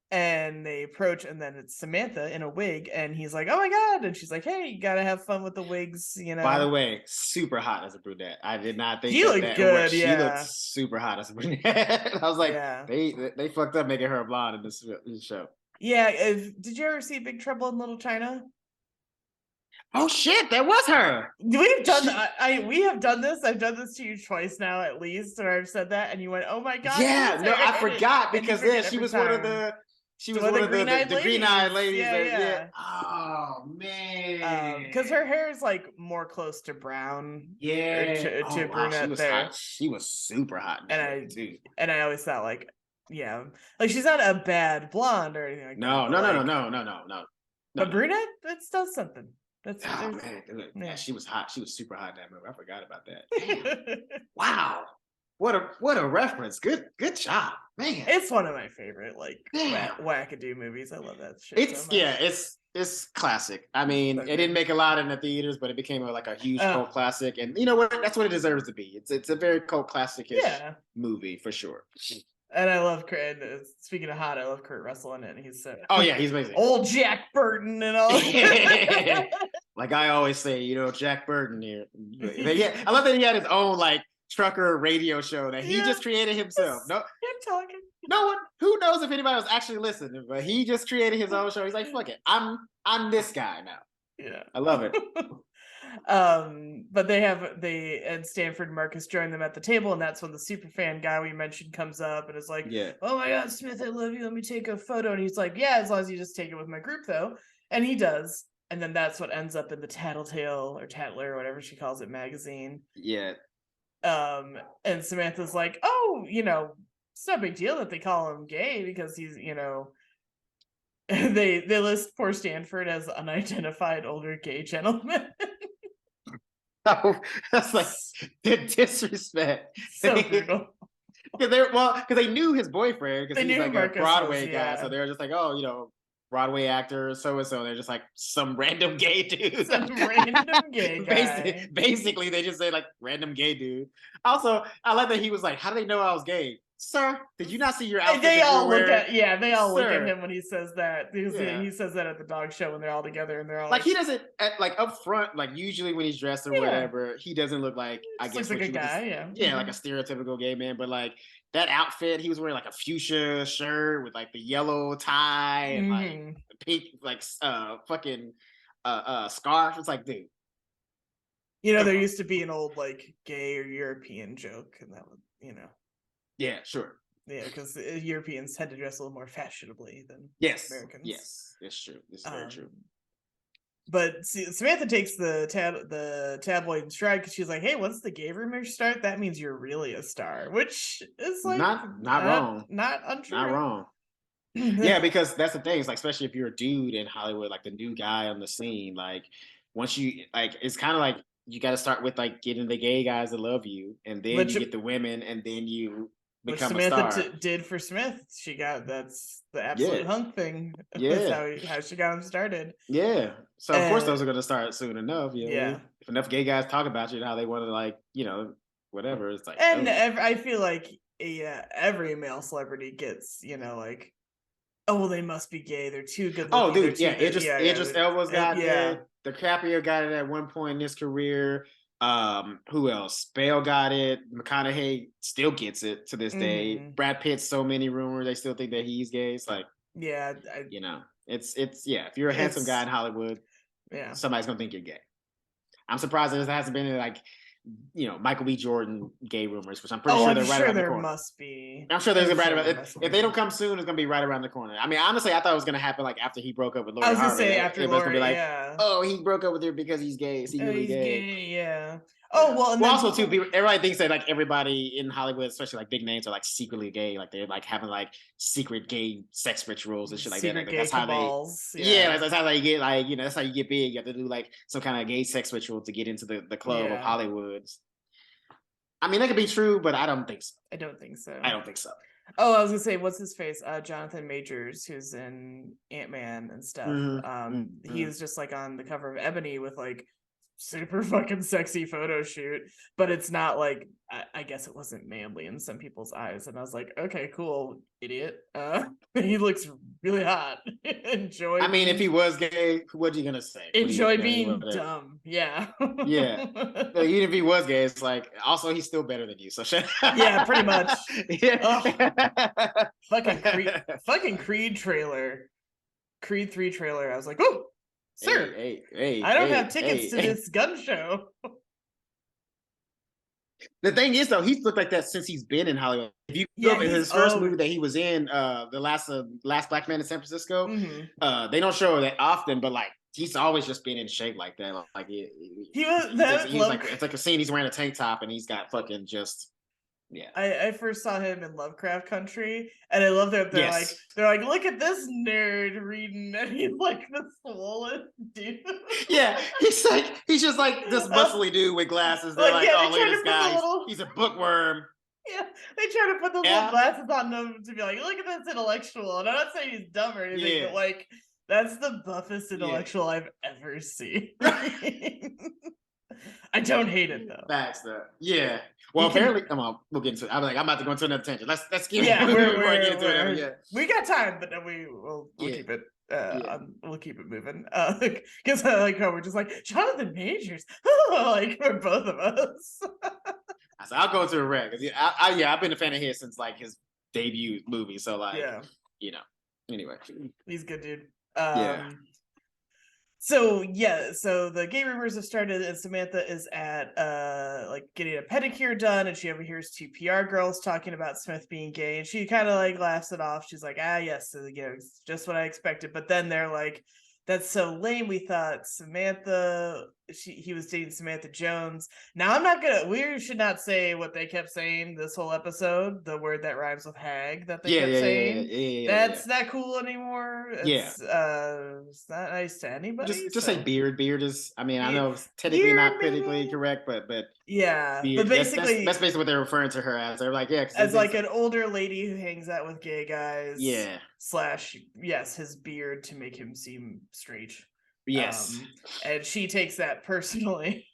and they approach, and then it's Samantha in a wig, and he's like, oh my god, and she's like, hey, you gotta have fun with the wigs, By the way, super hot as a brunette. I did not think he looked good. She looked super hot as a brunette. I was like, they fucked up making her a blonde in this show. Yeah. Did you ever see Big Trouble in Little China? Oh shit, that was her. We've done we have done this. I've done this to you twice now, at least, or I've said that, and you went, "Oh my god!" Yeah, no, I forgot because she was one of the green-eyed ladies. Yeah. Oh man, because her hair is like more close to brown. Yeah, to brunette there. Hot. She was super hot. And I always thought like she's not a bad blonde or anything like that. No. But brunette, that does something. Man, she was hot. She was super hot in that movie. I forgot about that. Wow. What a reference. Good job, man. It's one of my favorite like wackadoo movies. I love that shit so much. It's classic. I mean, it didn't make a lot in the theaters, but it became like a huge cult classic. And you know what? That's what it deserves to be. It's a very cult classic-ish movie for sure. And I love Kurt. Speaking of hot, I love Kurt Russell in it. And he's he's amazing. Old Jack Burton and all. Like I always say, Jack Burton here. Yeah, I love that he had his own like trucker radio show that he just created himself. No, him talking. No one who knows if anybody was actually listening, but he just created his own show. He's like, fuck it, I'm this guy now. Yeah, I love it. But they and Stanford Marcus join them at the table, and that's when the super fan guy we mentioned comes up and is like, "Oh my God, Smith, I love you. Let me take a photo." And he's like, "Yeah, as long as you just take it with my group, though." And he does. And then that's what ends up in the Tattletale or Tattler or whatever she calls it magazine. Yeah. And Samantha's like, "Oh, it's no big deal that they call him gay because he's, they list poor Stanford as unidentified older gay gentleman." Oh, that's like the disrespect. So brutal. Because they knew his boyfriend because he's like Marcus a Broadway guy, so they were just like, oh, Broadway actor, so and so. They're just like some random gay dude. Some random gay guy. Basically, they just say like random gay dude. Also, I like that he was like, "How do they know I was gay, sir? Did you not see your outfit?" They all look at look at him when he says that. He says that at the dog show when they're all together and they're all like he doesn't up front. Like usually when he's dressed or whatever, he doesn't look like looks like a guy. Like a stereotypical gay man, but like. That outfit, he was wearing like a fuchsia shirt with like the yellow tie and like pink, like fucking scarf. It's like, dude. There used to be an old like gay or European joke, and that was, Yeah, sure. Yeah, because Europeans tend to dress a little more fashionably than Americans. Yes, it's true. This is very true. But Samantha takes the tabloid in stride because she's like, "Hey, once the gay rumors start, that means you're really a star," which is like not wrong, not untrue, not wrong. Yeah, because that's the thing. It's like, especially if you're a dude in Hollywood, like the new guy on the scene, like once you like, it's kind of like you got to start with like getting the gay guys to love you, and then you get the women, and then you become Samantha a star. Did for Smith. That's the absolute hunk thing. Yeah, that's how she got him started. Yeah. So of course those are going to start soon enough. Yeah. If enough gay guys talk about you and how they want to like, whatever. It's like, and I feel like every male celebrity gets, like, oh well, they must be gay. They're too good. Oh, dude, Idris Elba's got it. DiCaprio got it at one point in his career. Who else? Bale got it. McConaughey still gets it to this day. Brad Pitt, so many rumors. They still think that he's gay. It's like, it's if you're a handsome guy in Hollywood, somebody's gonna think you're gay. I'm surprised there hasn't been like, Michael B. Jordan gay rumors, which I'm pretty sure they're right around the corner. Must be. I'm sure there's right around. If they don't come soon, it's gonna be right around the corner. I mean, honestly, I thought it was gonna happen like after he broke up with Lori Harvey. I was gonna say after Lori, gonna be like, oh, he broke up with her because he's gay. Is he really gay? Yeah. Oh well, and also too, everybody thinks that like everybody in Hollywood, especially like big names, are like secretly gay. Like they're like having like secret gay sex rituals and shit like that. Like, that's how that's how you get like that's how you get big. You have to do like some kind of gay sex ritual to get into the club of Hollywood. I mean, that could be true, but I don't think so. I don't think so. Oh, I was gonna say, what's his face? Jonathan Majors, who's in Ant-Man and stuff. He was just like on the cover of Ebony with like super fucking sexy photo shoot, but it's not like I guess it wasn't manly in some people's eyes, and I was like, okay, cool, idiot. He looks really hot. Enjoy. I mean, if he was gay, what are you gonna say? Enjoy being dumb. Yeah. Yeah. So even if he was gay, it's like also he's still better than you. So yeah, pretty much. Fucking Creed trailer. Creed 3 trailer. I was like, oh, sir, I don't have tickets to this gun show. The thing is, though, he's looked like that since he's been in Hollywood. If you look at his first movie that he was in, the last Black Man in San Francisco, they don't show that often, but like he's always just been in shape like that. Like it's like a scene he's wearing a tank top and he's got fucking just. Yeah, I first saw him in Lovecraft Country, and I love that they're like, look at this nerd reading, and he's like the swollen dude. Yeah, he's just like this muscly dude with glasses. They're like, oh, look at this guy, he's a bookworm. Yeah, they try to put those little glasses on them to be like, look at this intellectual. And I'm not saying he's dumb or anything, but like, that's the buffest intellectual I've ever seen. I don't hate it though. Facts though. Yeah. Well, apparently, come on, we'll get into it. I'm about to go into another tangent. Let's get before I get into it. Yeah, we got time, but we'll keep it. We'll keep it moving. Because I like how we're just like Jonathan Majors, like for both of us. So I'll go into a rec. I've been a fan of his since like his debut movie. So like, anyway, he's good, dude. So the gay rumors have started, and Samantha is at like getting a pedicure done, and she overhears two PR girls talking about Smith being gay, and she kind of like laughs it off. She's like, yes, it's just what I expected. But then they're like, that's so lame. We thought he was dating Samantha Jones. Now we should not say what they kept saying this whole episode, the word that rhymes with hag that they kept saying. That's not cool anymore. It's not nice to anybody. Just say beard. Beard is, I know it's technically not politically correct, but yeah, beard, but basically that's basically what they're referring to her as. They're like, as like an older lady who hangs out with gay guys. Yeah. / his beard to make him seem straight. Yes. And she takes that personally.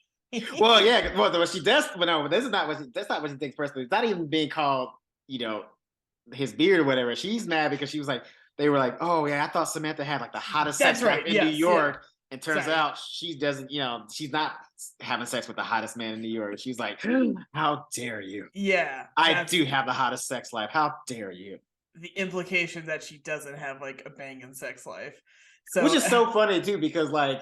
Well, yeah. Well, what she does, but no, that's not what she takes personally. It's not even being called, his beard or whatever. She's mad because she was like, they were like, oh yeah, I thought Samantha had like the hottest sex life in New York. Yeah. And turns out she doesn't, she's not having sex with the hottest man in New York. She's like, how dare you? Yeah. I do have the hottest sex life. How dare you? The implication that she doesn't have like a banging sex life. So, which is so funny too, because like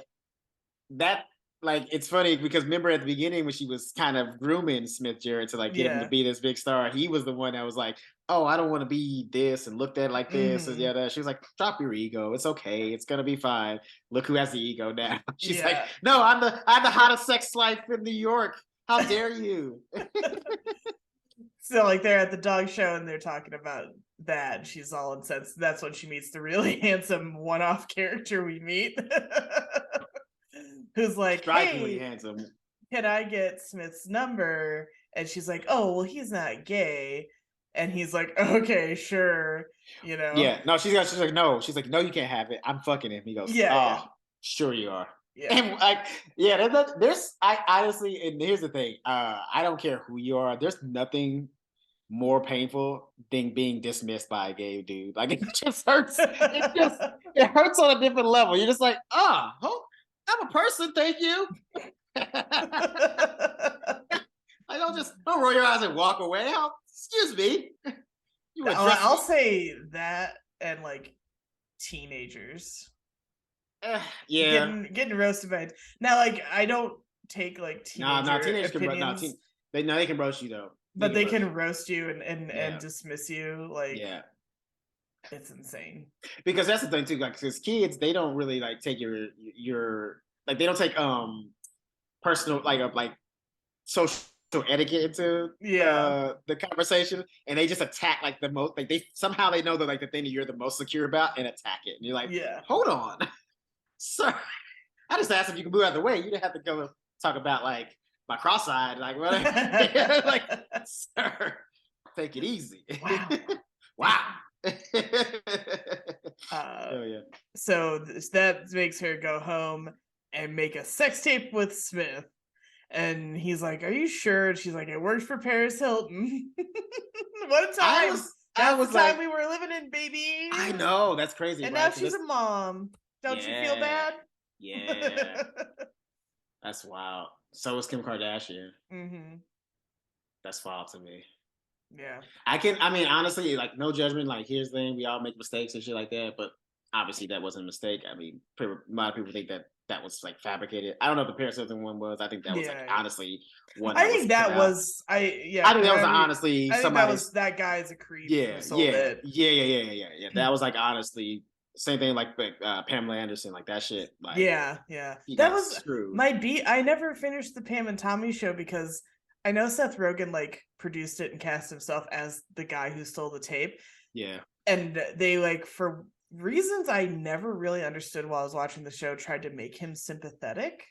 that, like it's funny because remember at the beginning when she was kind of grooming Smith Jarrett to like get him to be this big star, he was the one that was like, oh, I don't want to be this and looked at like this and she was like, drop your ego, it's okay, it's gonna be fine. Look who has the ego now. She's like, no, I have the hottest sex life in New York. How dare you? So like they're at the dog show and they're talking about that. And she's all incensed. That's when she meets the really handsome one-off character we meet. Who's like, strikingly handsome. Can I get Smith's number? And she's like, oh, well, he's not gay. And he's like, okay, sure. Yeah. No, she's like, no. She's like, no, you can't have it. I'm fucking him. He goes, sure you are. Yeah. And like, I honestly, and here's the thing. I don't care who you are. There's nothing more painful than being dismissed by a gay dude. Like it just hurts. It hurts on a different level. You're just like, I'm a person, thank you. I don't roll your eyes and walk away. Excuse me. I'll say that and like teenagers. Getting roasted by it. Now, like I don't take like teenagers opinions. They can roast you though. But they can roast you and dismiss you. Like it's insane. Because that's the thing too, like because kids, they don't really like take your like they don't take personal like social etiquette into the conversation, and they just attack like the most, like they somehow they know that like the thing that you're the most secure about and attack it. And you're like, hold on. Sir, I just asked if you can move out of the way. You didn't have to go talk about like my cross-eyed, like what? Like, sir, take it easy. Wow. So that makes her go home and make a sex tape with Smith. And he's like, are you sure? And she's like, it worked for Paris Hilton. What a time. That was the time we were living in, baby. I know, that's crazy. And now she's a mom. Don't you feel bad? Yeah. That's wild. So is Kim Kardashian. Mm-hmm. That's wild to me. Yeah. Honestly, like no judgment. Like here's the thing, we all make mistakes and shit like that, but obviously that wasn't a mistake. I mean, a lot of people think that was like fabricated. I don't know if the Paris Hilton one was. I think that was like honestly one. I think that was I think that was honestly somebody. That guy's a creep. Yeah. That was like honestly same thing like Pamela Anderson, like that shit. Like, that was screwed. My beat. I never finished the Pam and Tommy show because I know Seth Rogen like produced it and cast himself as the guy who stole the tape. Yeah, and they like for reasons I never really understood while I was watching the show tried to make him sympathetic.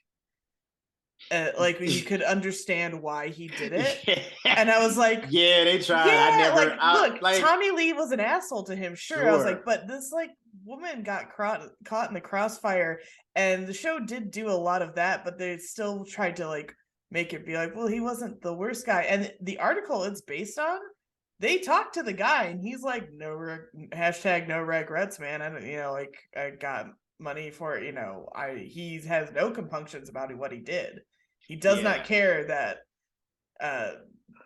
like you could understand why he did it. And I was like, yeah, they tried. Yeah, I never. look, like, Tommy Lee was an asshole to him. Sure. I was like, but this like woman got caught in the crossfire, and the show did do a lot of that, but they still tried to like make it be like, well, he wasn't the worst guy. And the article it's based on, they talked to the guy, and he's like, hashtag no regrets, man. I don't, like I got money for it. He has no compunctions about what he did. He does not care that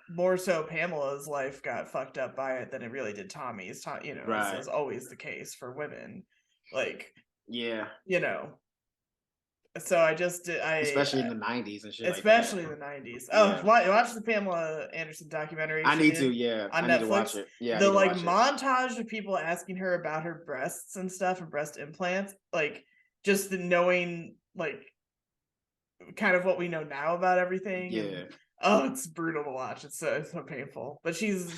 more so Pamela's life got fucked up by it than it really did Tommy's. Right. This is always the case for women. Like, yeah. So I just especially in the 90s and shit. Especially in the 90s. Oh, watch the Pamela Anderson documentary. I need to, yeah. On Netflix. To watch it. Yeah. The like montage of people asking her about her breasts and stuff and breast implants, like just knowing like kind of what we know now about everything. Yeah. It's brutal to watch. It's so painful. But she's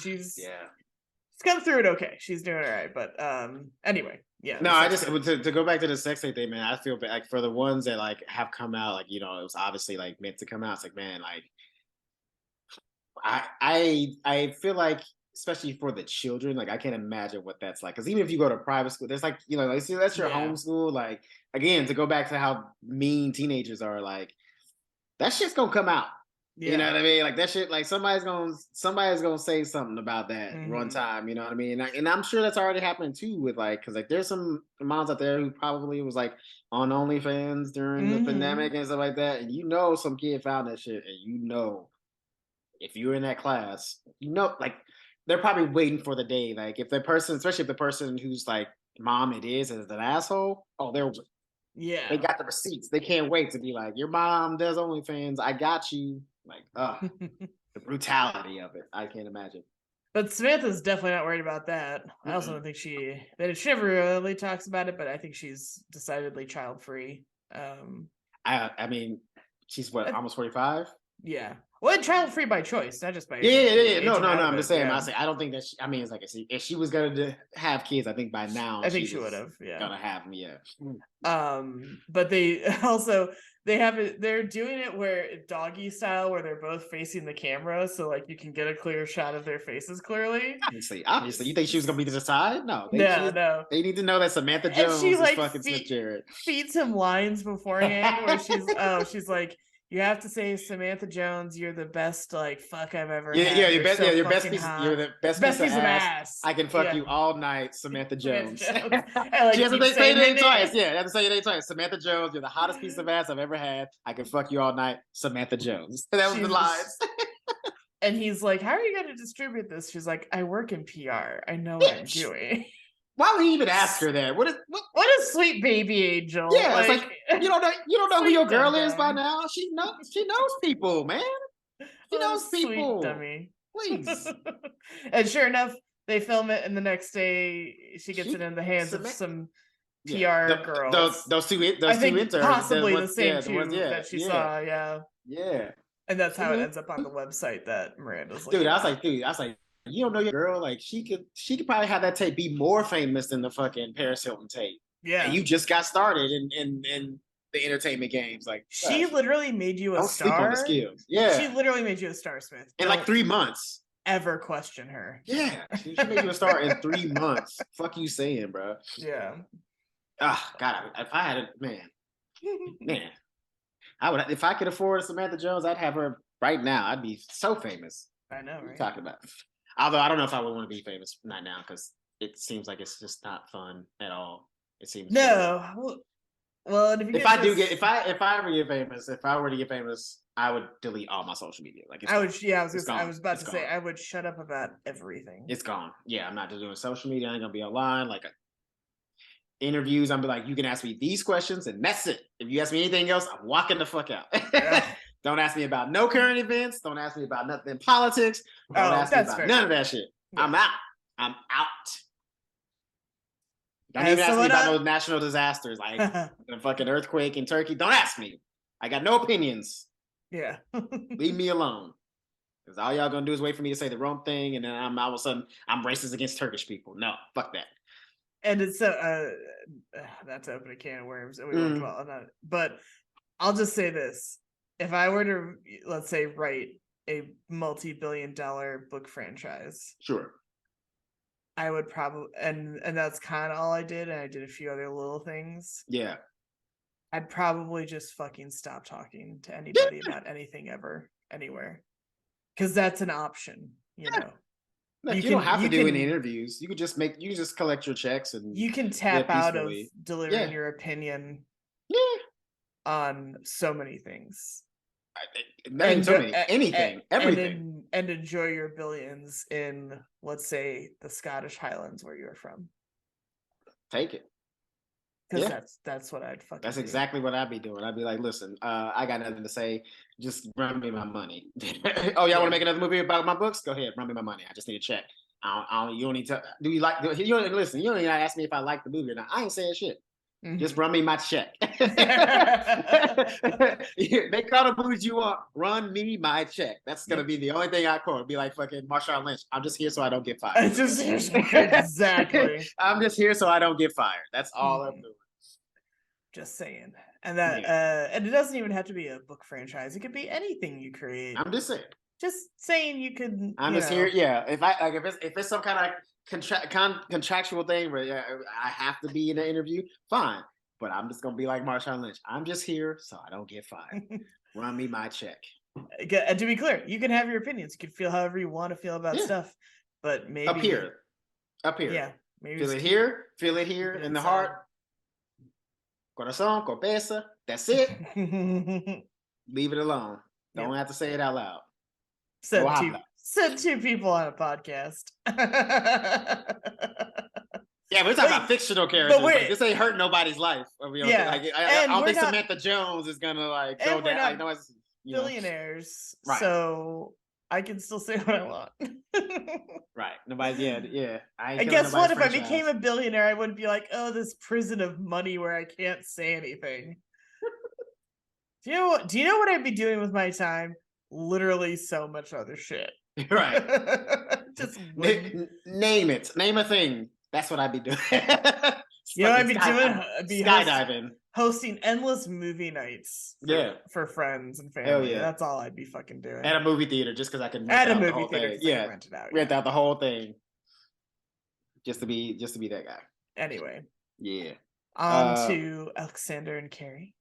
come through it okay. She's doing all right. But anyway, yeah. No, I just to go back to the sex tape thing, man. I feel bad, like for the ones that like have come out, like it was obviously like meant to come out. It's like, man, like I feel like, especially for the children, like I can't imagine what that's like. Because even if you go to private school, there's like that's your homeschool. Like again, to go back to how mean teenagers are, like that shit's gonna come out. Yeah. You know what I mean? Like that shit, like somebody's gonna say something about that one time, you know what I mean? And I'm sure that's already happening too with like, cause like there's some moms out there who probably was like on OnlyFans during the pandemic and stuff like that. And some kid found that shit, and if you're in that class, like they're probably waiting for the day. Like if the person, especially if the person who's like mom is an asshole, they got the receipts. They can't wait to be like, your mom does OnlyFans. I got you. Like, the brutality of it. I can't imagine. But Samantha's definitely not worried about that. I also don't think she never really talks about it, but I think she's decidedly child free. I mean, she's almost 45? Yeah. Well, child free by choice, not just by No. I'm just saying. I don't think that. It's like if she was gonna have kids, I think by now I think she would have. Yeah, gonna have them. Yeah. But they also they're doing it where doggy style, where they're both facing the camera, so like you can get a clear shot of their faces clearly. Obviously, you think she was gonna be to the side? No. No. They need to know that Samantha Jones is like fucking Smith Jerrod. Feeds him lines beforehand where she's like, you have to say, Samantha Jones, you're the best like fuck I've ever had. Yeah, you're the best piece of ass. I can fuck you all night, Samantha Jones. She has to say your name twice. Yeah, you have to say your name twice. Samantha Jones, you're the hottest piece of ass I've ever had. I can fuck you all night, Samantha Jones. That was the lines. And he's like, how are you going to distribute this? She's like, I work in PR. I know what I'm doing. Why would he even ask her that? What a sweet baby angel. Yeah, it's like you don't know who your girl is by now. She knows people, man. She knows people. Sweet dummy. Please. And sure enough, they film it, and the next day she gets it in the hands of some PR girls. Those two interns. Possibly the same two that she saw. Yeah. Yeah. And that's how it ends up on the website that Miranda's looking Dude, I was like, you don't know your girl, like she could probably have that tape be more famous than the fucking Paris Hilton tape. Yeah, and you just got started in the entertainment games. Like she literally made you a star. Sleep on the skills. Yeah, she literally made you a star, Smith. In like 3 months. Ever question her? Yeah, she made you a star in 3 months. Fuck you saying, bro? Yeah. God, if I had man, I would. If I could afford Samantha Jones, I'd have her right now. I'd be so famous. I know, right? What are you talking about? Although I don't know if I would want to be famous right now, because it seems like it's just not fun at all. It seems no. Well, if I ever get famous, if I were to get famous, I would delete all my social media. Like I would. Yeah, I was about to say I would shut up about everything. It's gone. Yeah, I'm not just doing social media. I ain't gonna be online. Like interviews, I'm be like, you can ask me these questions, and that's it. If you ask me anything else, I'm walking the fuck out. Yeah. Don't ask me about no current events. Don't ask me about nothing in politics. Don't ask me about none of that shit. Yeah. I'm out. Don't even ask me about those national disasters like the fucking earthquake in Turkey. Don't ask me. I got no opinions. Yeah. Leave me alone. Because all y'all gonna do is wait for me to say the wrong thing, and then all of a sudden I'm racist against Turkish people. No, fuck that. And it's that's open a can of worms, and we won't dwell on that. But I'll just say this. if I were to, let's say, write a multi-billion-dollar book franchise, sure, I would probably, and that's kind of all I did, and I did a few other little things. Yeah. I'd probably just fucking stop talking to anybody about anything ever, anywhere, because that's an option, you know. Like, you don't have to do any interviews. You could just collect your checks and you can tap out of delivering your opinion on so many things. Anything, everything. And enjoy your billions in, let's say, the Scottish Highlands where you're from. Take it. Because that's what I'd fucking That's exactly what I'd be doing. I'd be like, listen, I got nothing to say. Just run me my money. Oh, y'all want to make another movie about my books? Go ahead, run me my money. I just need a check. You don't need to. Do you like? You don't listen. You don't even ask me if I like the movie or not. I ain't saying shit. Mm-hmm. Just run me my check. They call the movies you want. Run me my check. That's gonna be the only thing I call. It'd be like fucking Marshawn Lynch. I'm just here so I don't get fired. Exactly. I'm just here so I don't get fired. That's all I'm doing. Just saying. And that and it doesn't even have to be a book franchise. It could be anything you create. I'm just saying. Just saying you could. I'm just here. Yeah. If it's some kind of contractual thing where I have to be in an interview, fine. But I'm just gonna be like Marshawn Lynch. I'm just here so I don't get fired. Run me my check. And to be clear, you can have your opinions. You can feel however you want to feel about stuff. But maybe up here. Yeah. Maybe feel it here in the heart. Corazón, cabeza. That's it. Leave it alone. Don't have to say it out loud. Said two people on a podcast. Yeah, we're talking about fictional characters. Like, this ain't hurt nobody's life. I don't think Samantha Jones is gonna like go down. Like, billionaires, so I can still say what I want. Right. Nobody. Yeah. I guess what if I became a billionaire? I wouldn't be like, oh, this prison of money where I can't say anything. Do you know what I'd be doing with my time? Literally so much other shit. Right. Just name it. Name a thing. That's what I'd be doing. I'd be doing? I'd be skydiving. Hosting endless movie nights for friends and family. Hell yeah. That's all I'd be fucking doing. At a movie theater, just because I can rent out the whole thing. Yeah. Rent out the whole thing. Just to be that guy. Anyway. Yeah. On to Alexander and Carrie.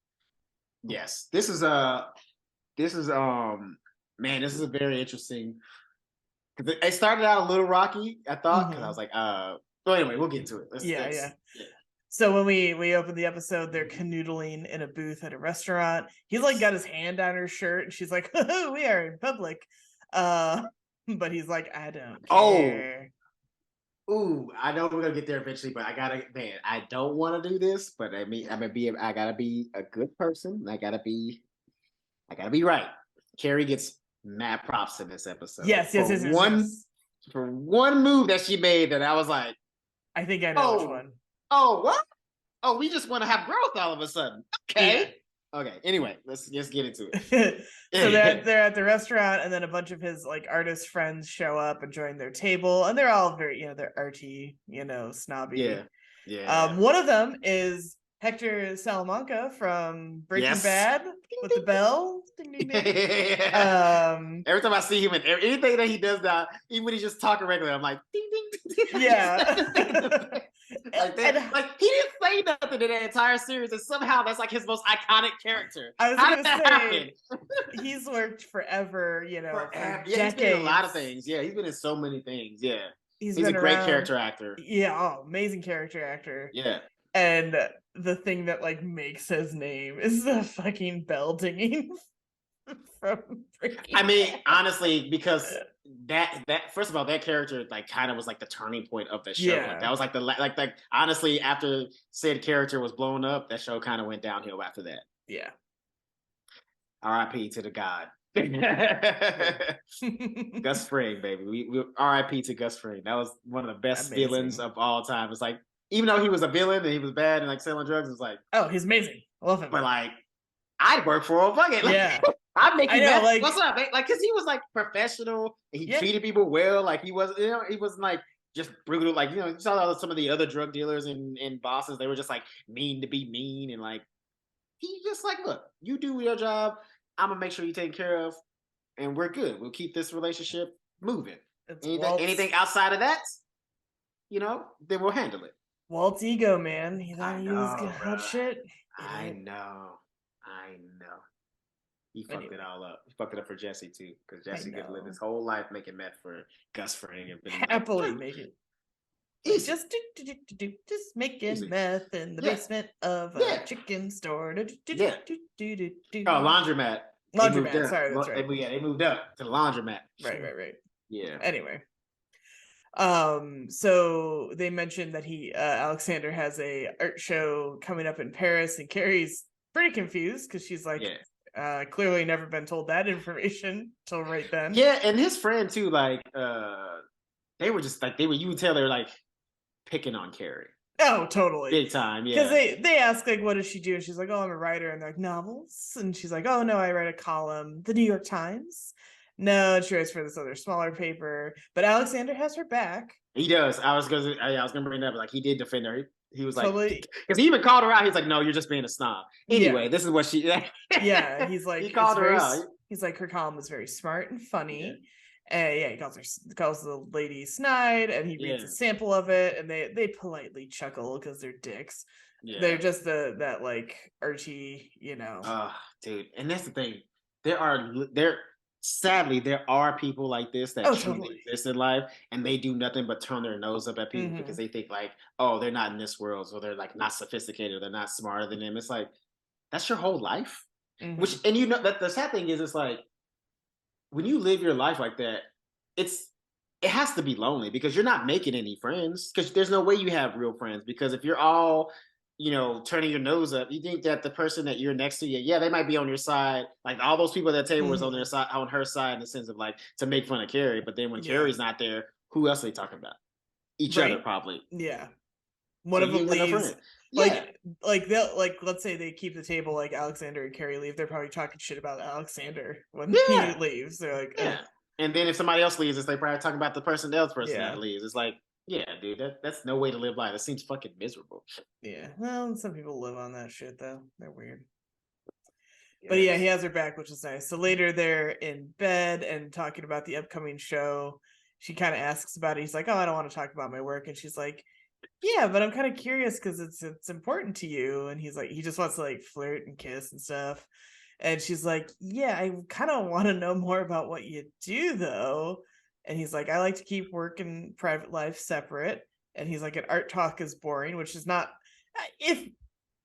Yes. This is this is a very interesting. It started out a little rocky, I thought, because I was like, well, anyway, we'll get into it. Yeah. So when we opened the episode, they're canoodling in a booth at a restaurant. He's like got his hand on her shirt, and she's like, oh, we are in public. But he's like, I don't care. Ooh, I know we're gonna get there eventually, but I don't want to do this, but I gotta be a good person. I gotta be right. Carrie gets mad props in this episode. Yes. For one move that she made that I was like, I think I know which one. Oh, what? Oh, we just want to have growth all of a sudden. Okay. Yeah. Okay. Anyway, let's just get into it. So they're at the restaurant, and then a bunch of his like artist friends show up and join their table, and they're all very, they're arty, snobby. Yeah. One of them is Hector Salamanca from Breaking Bad with the bell. Ding, ding, ding. Every time I see him and anything that he does now, even when he's just talking regular, I'm like, ding, ding, ding. Yeah. Like he didn't say nothing in the entire series, and somehow that's like his most iconic character. How did that happen? He's worked forever, forever. Yeah, he's been in a lot of things. Yeah, he's been in so many things. Yeah, he's a great character actor. Yeah, amazing character actor. Yeah. And the thing that like makes his name is the fucking bell dinging from Breaking Bad. Honestly, because that first of all, that character like kind of was like the turning point of the show. Yeah. Like, that was like honestly, after said character was blown up, that show kind of went downhill after that. Yeah. R.I.P. to the god. Gus Fring, baby. We R.I.P. to Gus Fring. That was one of the best villains of all time. It's like, even though he was a villain and he was bad and like selling drugs, it's like, oh, he's amazing. I love him. But like, I'd work for him. Fuck it. Like, I'd make him like, what's up? Like, because he was like professional. And he treated people well. Like he wasn't like just brutal. Like, you saw some of the other drug dealers and bosses. They were just like mean to be mean, and like he just like, look, you do your job. I'm gonna make sure you're taken care of, and we're good. We'll keep this relationship moving. It's Anything outside of that, then we'll handle it. Walt's ego, man. He thought I he was know, good hot bro. shit. I Idiot. know. I know. He fucked it Anyway, all up. He fucked it up for Jesse too, because I Jesse could live know. his whole life making meth for Gus Fring and been like, Happily make it. Like, easy, just making easy. meth in the Yeah, basement of a yeah, chicken store. yeah. Oh, laundromat. They moved Laundromat. up. Sorry, that's right. They moved up to the laundromat. Right. Yeah. Anyway, so they mentioned that Alexander has a art show coming up in Paris, and Carrie's pretty confused because she's like, clearly never been told that information till right then. Yeah, and his friend too, like, they were just like you would tell they were like picking on Carrie. Oh, totally. Big time, yeah. Because they ask, like, what does she do? And she's like, oh, I'm a writer. And they're like, novels? And she's like, oh, no, I write a column. The New York Times? No, she writes for this other smaller paper. But Alexander has her back. He does. I was gonna bring that up. Like, he did defend her. He was totally. Like, because he even called her out. He's like, no, you're just being a snob. Anyway, this is what she. Yeah, he's like, he called her out. He's like, her column is very smart and funny. Yeah. And he calls the lady snide, and he reads a sample of it, and they politely chuckle because they're dicks. Yeah. They're just that like Archie, dude, and that's the thing. Sadly, there are people like this that truly exist in life, and they do nothing but turn their nose up at people because they think like, oh, they're not in this world, so they're like not sophisticated, or they're not smarter than them. It's like, that's your whole life. Which, and that the sad thing is, it's like, when you live your life like that, it has to be lonely because you're not making any friends, because there's no way you have real friends, because if you're all turning your nose up, you think that the person that you're next to, they might be on your side. Like, all those people at that table was on their side, on her side, in the sense of like to make fun of Carrie. But then when Carrie's not there, who else are they talking about? Each other, probably. Yeah. One of them leaves. Like they'll let's say they keep the table, like Alexander and Carrie leave, they're probably talking shit about Alexander when he leaves. They're like, and then if somebody else leaves, they probably talking about the person that leaves. It's like, yeah, dude, that's no way to live life. It seems fucking miserable. Yeah, well, some people live on that shit though. They're weird. Yes. But yeah, he has her back, which is nice. So later they're in bed and talking about the upcoming show. She kind of asks about it. He's like, oh, I don't want to talk about my work. And she's like, yeah, but I'm kind of curious because it's important to you. And he's like, he just wants to like flirt and kiss and stuff. And she's like, yeah, I kind of want to know more about what you do though. And he's like, I like to keep work and private life separate. And he's like, an art talk is boring, which is not, if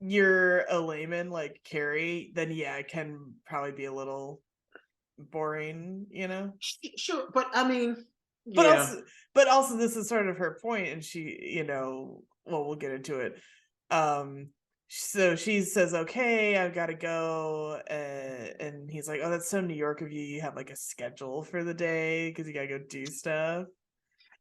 you're a layman like Carrie, then yeah, it can probably be a little boring, Sure, but I mean, but also this is sort of her point, and she, well, we'll get into it. So she says, okay, I've got to go, and he's like, oh, that's so New York of you. You have like a schedule for the day because you gotta go do stuff.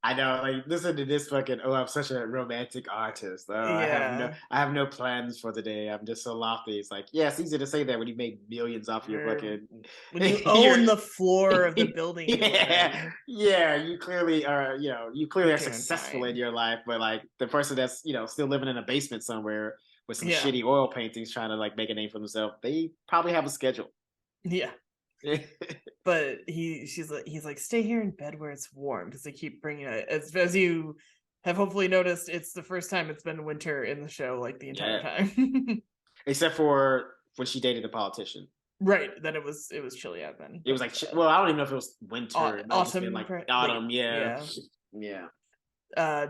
I know, like, listen to this fucking, oh, I'm such a romantic artist. Oh, I have no plans for the day. I'm just so lofty. It's like, yeah, it's easy to say that when you make millions off your fucking, when you own the floor of the building. You clearly are, you clearly are successful in your life, but like the person that's, still living in a basement somewhere with some shitty oil paintings trying to like make a name for themselves, they probably have a schedule. Yeah. But he's like, stay here in bed where it's warm, because they keep bringing it, as you have hopefully noticed, it's the first time it's been winter in the show, like the entire time. Except for when she dated the politician. Right, then it was chilly out then. It was like, well, I don't even know if it was winter. Autumn, like autumn, yeah.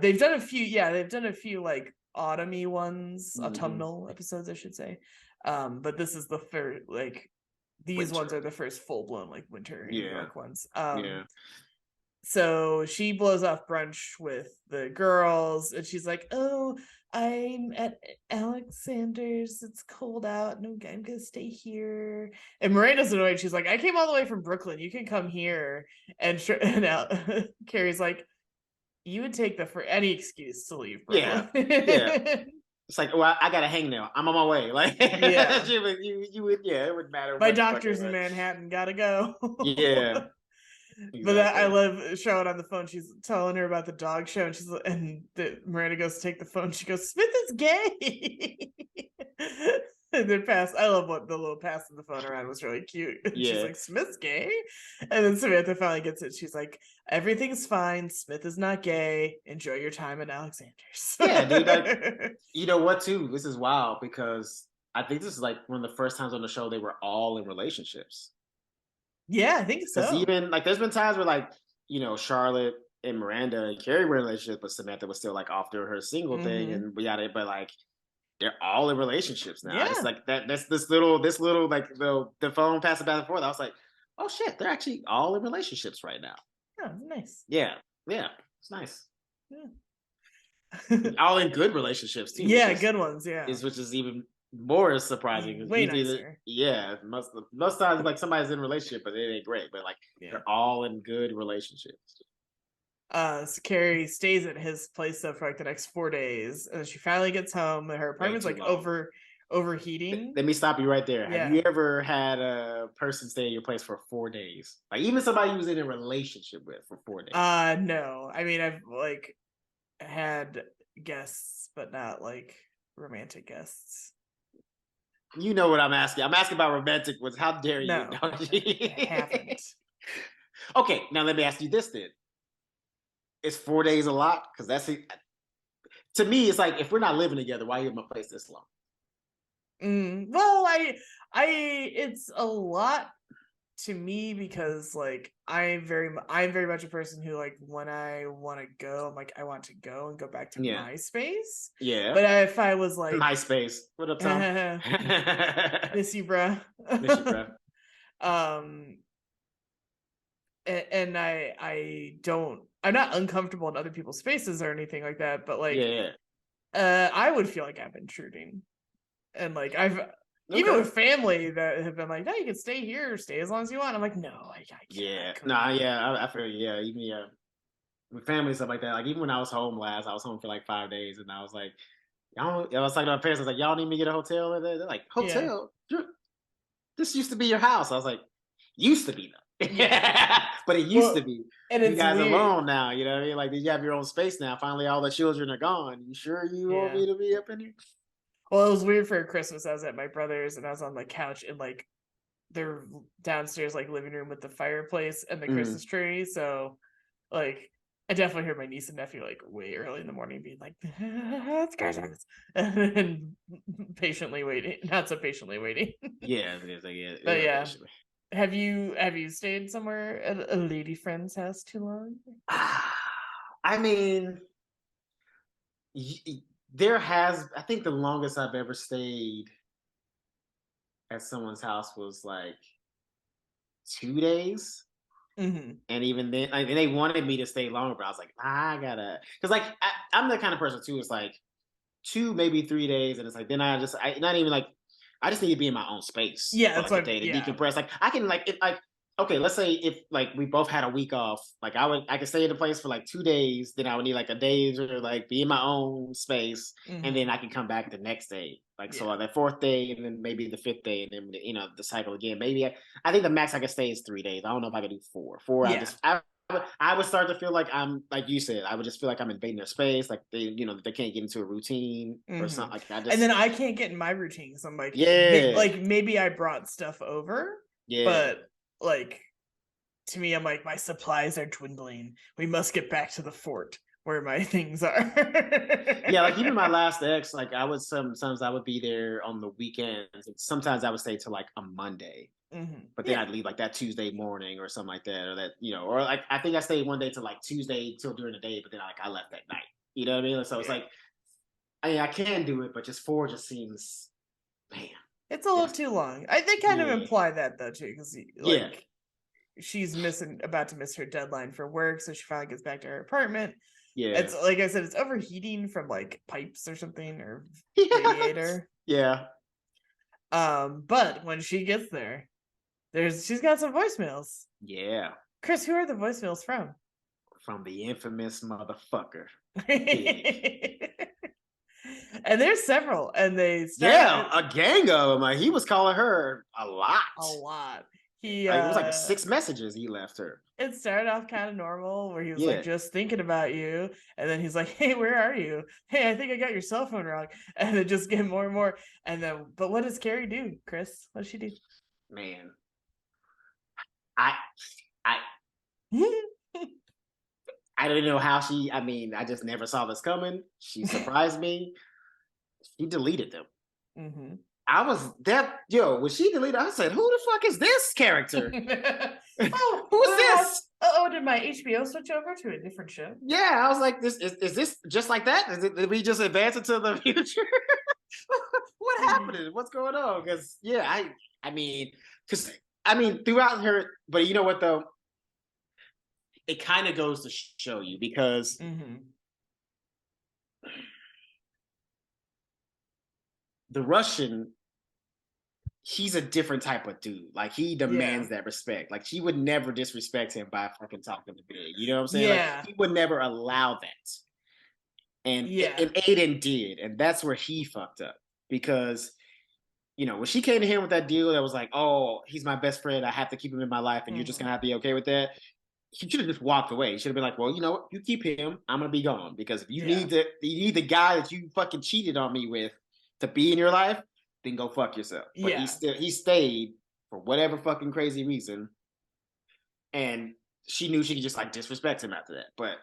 They've done a few like autumny ones, autumnal episodes, I should say. But this is the first, like, these ones are the first full-blown like winter New York ones. So she blows off brunch with the girls, and she's like, oh, I'm at Alexander's, it's cold out, and I'm gonna stay here. And Miranda's annoyed. She's like, I came all the way from Brooklyn, you can come here. And Carrie's like, you would take any excuse to leave Brooklyn. Yeah. It's like, well, I gotta hang now. I'm on my way. Like, you would, it wouldn't matter. My doctor's in Manhattan. Gotta go. Yeah. Exactly. But I love Charlotte on the phone. She's telling her about the dog show, and Miranda goes to take the phone. She goes, Smith is gay. And then I love what the little passing the phone around was really cute. And she's like, Smith's gay? And then Samantha finally gets it. She's like, everything's fine. Smith is not gay. Enjoy your time at Alexander's. Yeah, dude. Like, you know what, too? This is wild because I think this is like one of the first times on the show they were all in relationships. Yeah, I think so. Because even like there's been times where like, Charlotte and Miranda and Carrie were in relationships, but Samantha was still like off doing her single thing and we got it, but like they're all in relationships now. Yeah. It's like that's this little like the phone passing back and forth. I was like, oh shit, they're actually all in relationships right now. Oh, nice. Yeah. It's nice. Yeah. All in good relationships too. Yeah, good ones. Yeah. Which is even more surprising. Way nicer. Most times like somebody's in a relationship, but it ain't great. But like they're all in good relationships. So Carrie stays at his place for like the next 4 days, and she finally gets home. And her apartment's like overheating. Let me stop you right there. Yeah. Have you ever had a person stay at your place for 4 days? Like even somebody you was in a relationship with for 4 days? No. I mean, I've like had guests, but not like romantic guests. You know what I'm asking? I'm asking about romantic ones. How dare you? No, I haven't. Okay, now let me ask you this then. Is 4 days a lot? Because that's it. To me, it's like if we're not living together, why are you in my place this long? Well, it's a lot to me because like I'm very much a person who like when I want to go, I'm like I want to go and go back to my space. Yeah. But if I was like my space, what up, Tom? Miss you, bruh. Miss you, bruh. And I'm not uncomfortable in other people's spaces or anything like that, but like I would feel like I'm intruding. And like even with family that have been like, no, you can stay here, stay as long as you want. I'm like, no, I can't. Yeah. I feel even with family and stuff like that. Like even when I was home last, I was home for like 5 days and I was like, I was talking to my parents, I was like, y'all need me to get a hotel? And they're like, hotel? Yeah. This used to be your house. I was like, used to be though. Yeah. But it used to be. And you guys weird. Alone now, you know what I mean? Like you have your own space now. Finally all the children are gone. You sure you want me to be up in here? Well, it was weird for Christmas. I was at my brother's and I was on the couch in like their downstairs like living room with the fireplace and the Christmas tree. So like I definitely heard my niece and nephew like way early in the morning being like, it's Christmas. And patiently waiting. Not so patiently waiting. Yeah, it is. Like, but yeah. Have you stayed somewhere at a lady friend's house too long? I mean, I think the longest I've ever stayed at someone's house was like 2 days. And even then, and they wanted me to stay longer, but I was like, I gotta, because like I'm the kind of person too. It's like 2, maybe 3 days, and it's like then I not even like I just need to be in my own space. Yeah, for like a day to decompress. Like I can like if like okay, let's say if like we both had a week off, like I could stay in the place for like 2 days, then I would need like a day to like be in my own space, and then I can come back the next day. Like so, that 4th day, and then maybe the 5th day, and then the cycle again. Maybe I think the max I could stay is 3 days. I don't know if I could do 4. 4, I would start to feel like I'm like you said. I would just feel like I'm invading their space. Like they can't get into a routine or something like that. And then I can't get in my routine. So I'm like, like maybe I brought stuff over, but like to me, I'm like my supplies are dwindling. We must get back to the fort where my things are. Yeah, like even my last ex, like I would sometimes I would be there on the weekends, and sometimes I would stay till like a Monday. But then I'd leave like that Tuesday morning or something like that, or that or like I think I stayed one day till like Tuesday till during the day, but then I left that night. You know what I mean? So it's like I can do it, but just 4 just seems, man, it's a little too long. They kind of imply that though too, because like she's about to miss her deadline for work, so she finally gets back to her apartment. Yeah, it's like I said, it's overheating from like pipes or something or radiator. Yeah. But when she gets there, she's got some voicemails. Yeah. Chris, who are the voicemails from? From the infamous motherfucker. And there's several, and they a gang of them. Like he was calling her a lot. He Like, it was like 6 messages he left her. It started off kind of normal where he was Yeah. like just thinking about you, and then he's like, hey, where are you? Hey, I think I got your cell phone wrong. And it just get more and more. And then, but what does Carrie do, Chris? What does she do? Man, I I don't know how she. I mean, I just never saw this coming. She surprised me. She deleted them. Mm-hmm. I was that when she deleted, I said, "Who the fuck is this character? Who's this? Did my HBO switch over to a different show? Yeah, I was like, "This is this just like that? Did we just advance into the future? What happened? What's going on?" Because I mean, throughout her, but you know what though, it kind of goes to show you because. Mm-hmm. The Russian, he's a different type of dude. Like, he demands that respect. Like, she would never disrespect him by fucking talking to big. You know what I'm saying? Yeah. Like, he would never allow that. And Aiden did. And that's where he fucked up. Because, when she came to him with that deal that was like, oh, he's my best friend, I have to keep him in my life, and you're just gonna have to be okay with that. He should have just walked away. He should have been like, well, you know what? You keep him, I'm gonna be gone. Because if you need the guy that you fucking cheated on me with to be in your life, then go fuck yourself. But he stayed for whatever fucking crazy reason, and she knew she could just like disrespect him after that. But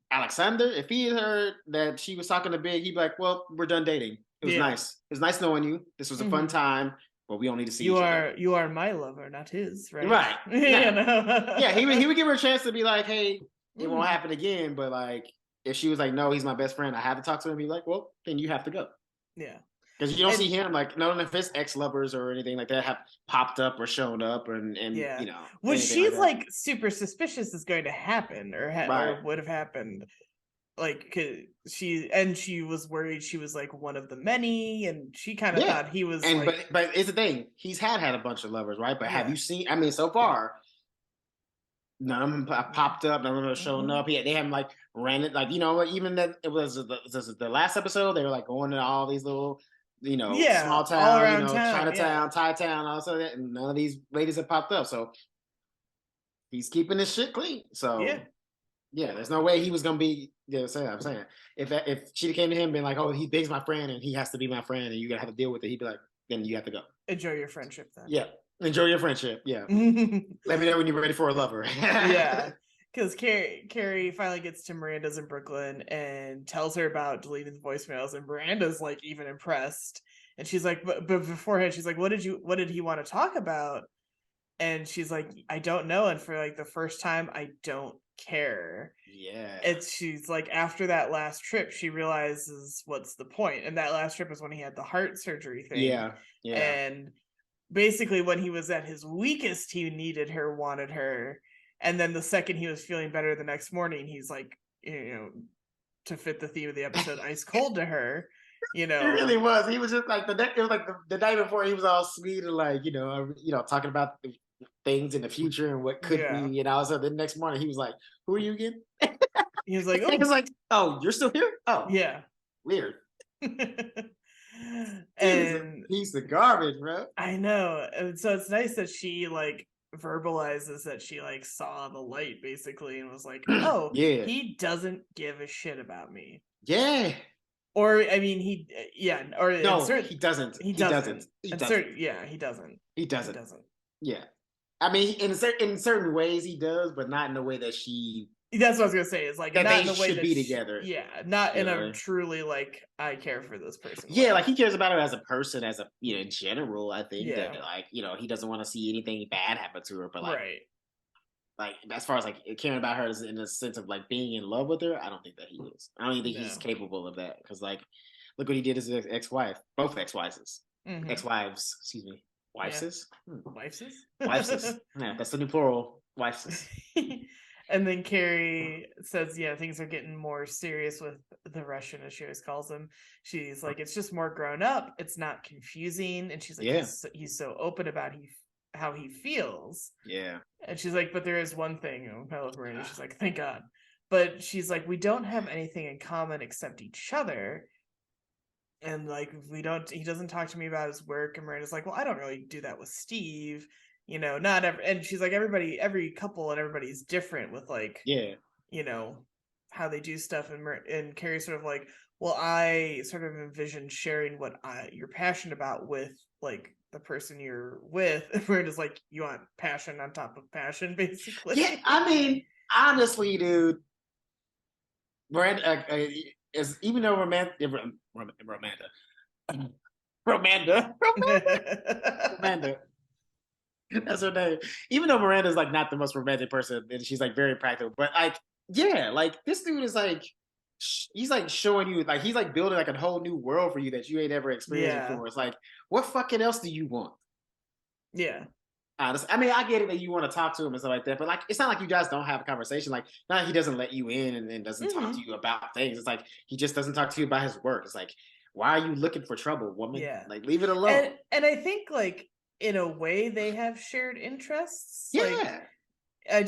Alexander, if he had heard that she was talking to Big, he'd be like, well, we're done dating. It was nice. It was nice knowing you. This was a fun time, but we don't need to see each other. You are my lover, not his, right? Right. Yeah. He would give her a chance to be like, hey, it won't happen again. But like, if she was like, no, he's my best friend, I have to talk to him, be like, well, then you have to go. Yeah. Because you don't see him, like, none of his ex-lovers or anything like that have popped up or shown up, and what she's like super suspicious is going to happen or would have happened, like, cause she was worried she was like one of the many, and she kind of thought he was. And like, but it's the thing, he's had a bunch of lovers, right? But have you seen? I mean, so far, none of them popped up. None of them have shown up. They haven't like ran it, like, even that it was the last episode. They were like going to all these little. Small town, all around town, Chinatown, Thai town, also that, and none of these ladies have popped up. So he's keeping his shit clean. So there's no way he was gonna be. I'm saying if she came to him being like, oh, he's my friend and he has to be my friend and you're gonna have to deal with it, he'd be like, then you have to go. Enjoy your friendship then. Yeah, enjoy your friendship. Yeah, let me know when you're ready for a lover. Because Carrie finally gets to Miranda's in Brooklyn and tells her about deleting the voicemails, and Miranda's like even impressed, and she's like, but beforehand she's like, what did he want to talk about? And she's like, I don't know, and for like the first time, I don't care. And she's like, after that last trip, she realizes what's the point, and that last trip is when he had the heart surgery thing. And basically when he was at his weakest, he needed her, wanted her. And then the second he was feeling better the next morning, he's like, to fit the theme of the episode, ice cold to her. He really was. He was just like the night before, he was all sweet and like, talking about things in the future and what could be. So the next morning he was like, "Who are you again?" He was like, "Oh, he was like, oh, you're still here? Oh, yeah, weird." And he's the garbage, bro. I know, and so it's nice that she like verbalizes that she like saw the light basically and was like, oh he doesn't give a shit about me. Or I mean he he doesn't. He doesn't. Yeah, I mean, in certain ways he does, but not in the way that she. That's what I was gonna say. Is like that not they in the way should that be together. Not in a truly like I care for this person. Yeah, like he cares about her as a person, as a in general. I think that like he doesn't want to see anything bad happen to her, but like like as far as like caring about her in the sense of like being in love with her, I don't think that he is. I don't even think he's capable of that, because like look what he did as his ex-wife, both ex-wives, ex-wives, excuse me. Wives? Wives. Yeah, that's the new plural. Wives. And then Carrie says, things are getting more serious with the Russian, as she always calls him. She's like, it's just more grown up. It's not confusing. And she's like, he's so open about how he feels. Yeah. And she's like, but there is one thing. I love Miranda. She's like, thank God. But she's like, we don't have anything in common except each other. And like he doesn't talk to me about his work. And Miranda's like, well, I don't really do that with Steve. you know, not every, and she's like, every couple and everybody's different with like, you know, how they do stuff. And Carrie's sort of like, well, I sort of envision sharing what you're passionate about with like the person you're with. And Miranda's like, you want passion on top of passion, basically. Yeah, I mean, honestly, dude, Miranda is, even though Romanda, that's her name. Even though Miranda's like not the most romantic person, and she's like very practical, but like, yeah, like this dude is like, he's like showing you, like he's like building like a whole new world for you that you ain't ever experienced before. It's like, what fucking else do you want? Yeah. Honestly, I mean, I get it that you want to talk to him and stuff like that, but like, it's not like you guys don't have a conversation. Like, not he doesn't let you in and then doesn't talk to you about things. It's like he just doesn't talk to you about his work. It's like, why are you looking for trouble, woman? Yeah. Like, leave it alone. And I think like in a way they have shared interests. Yeah. Like,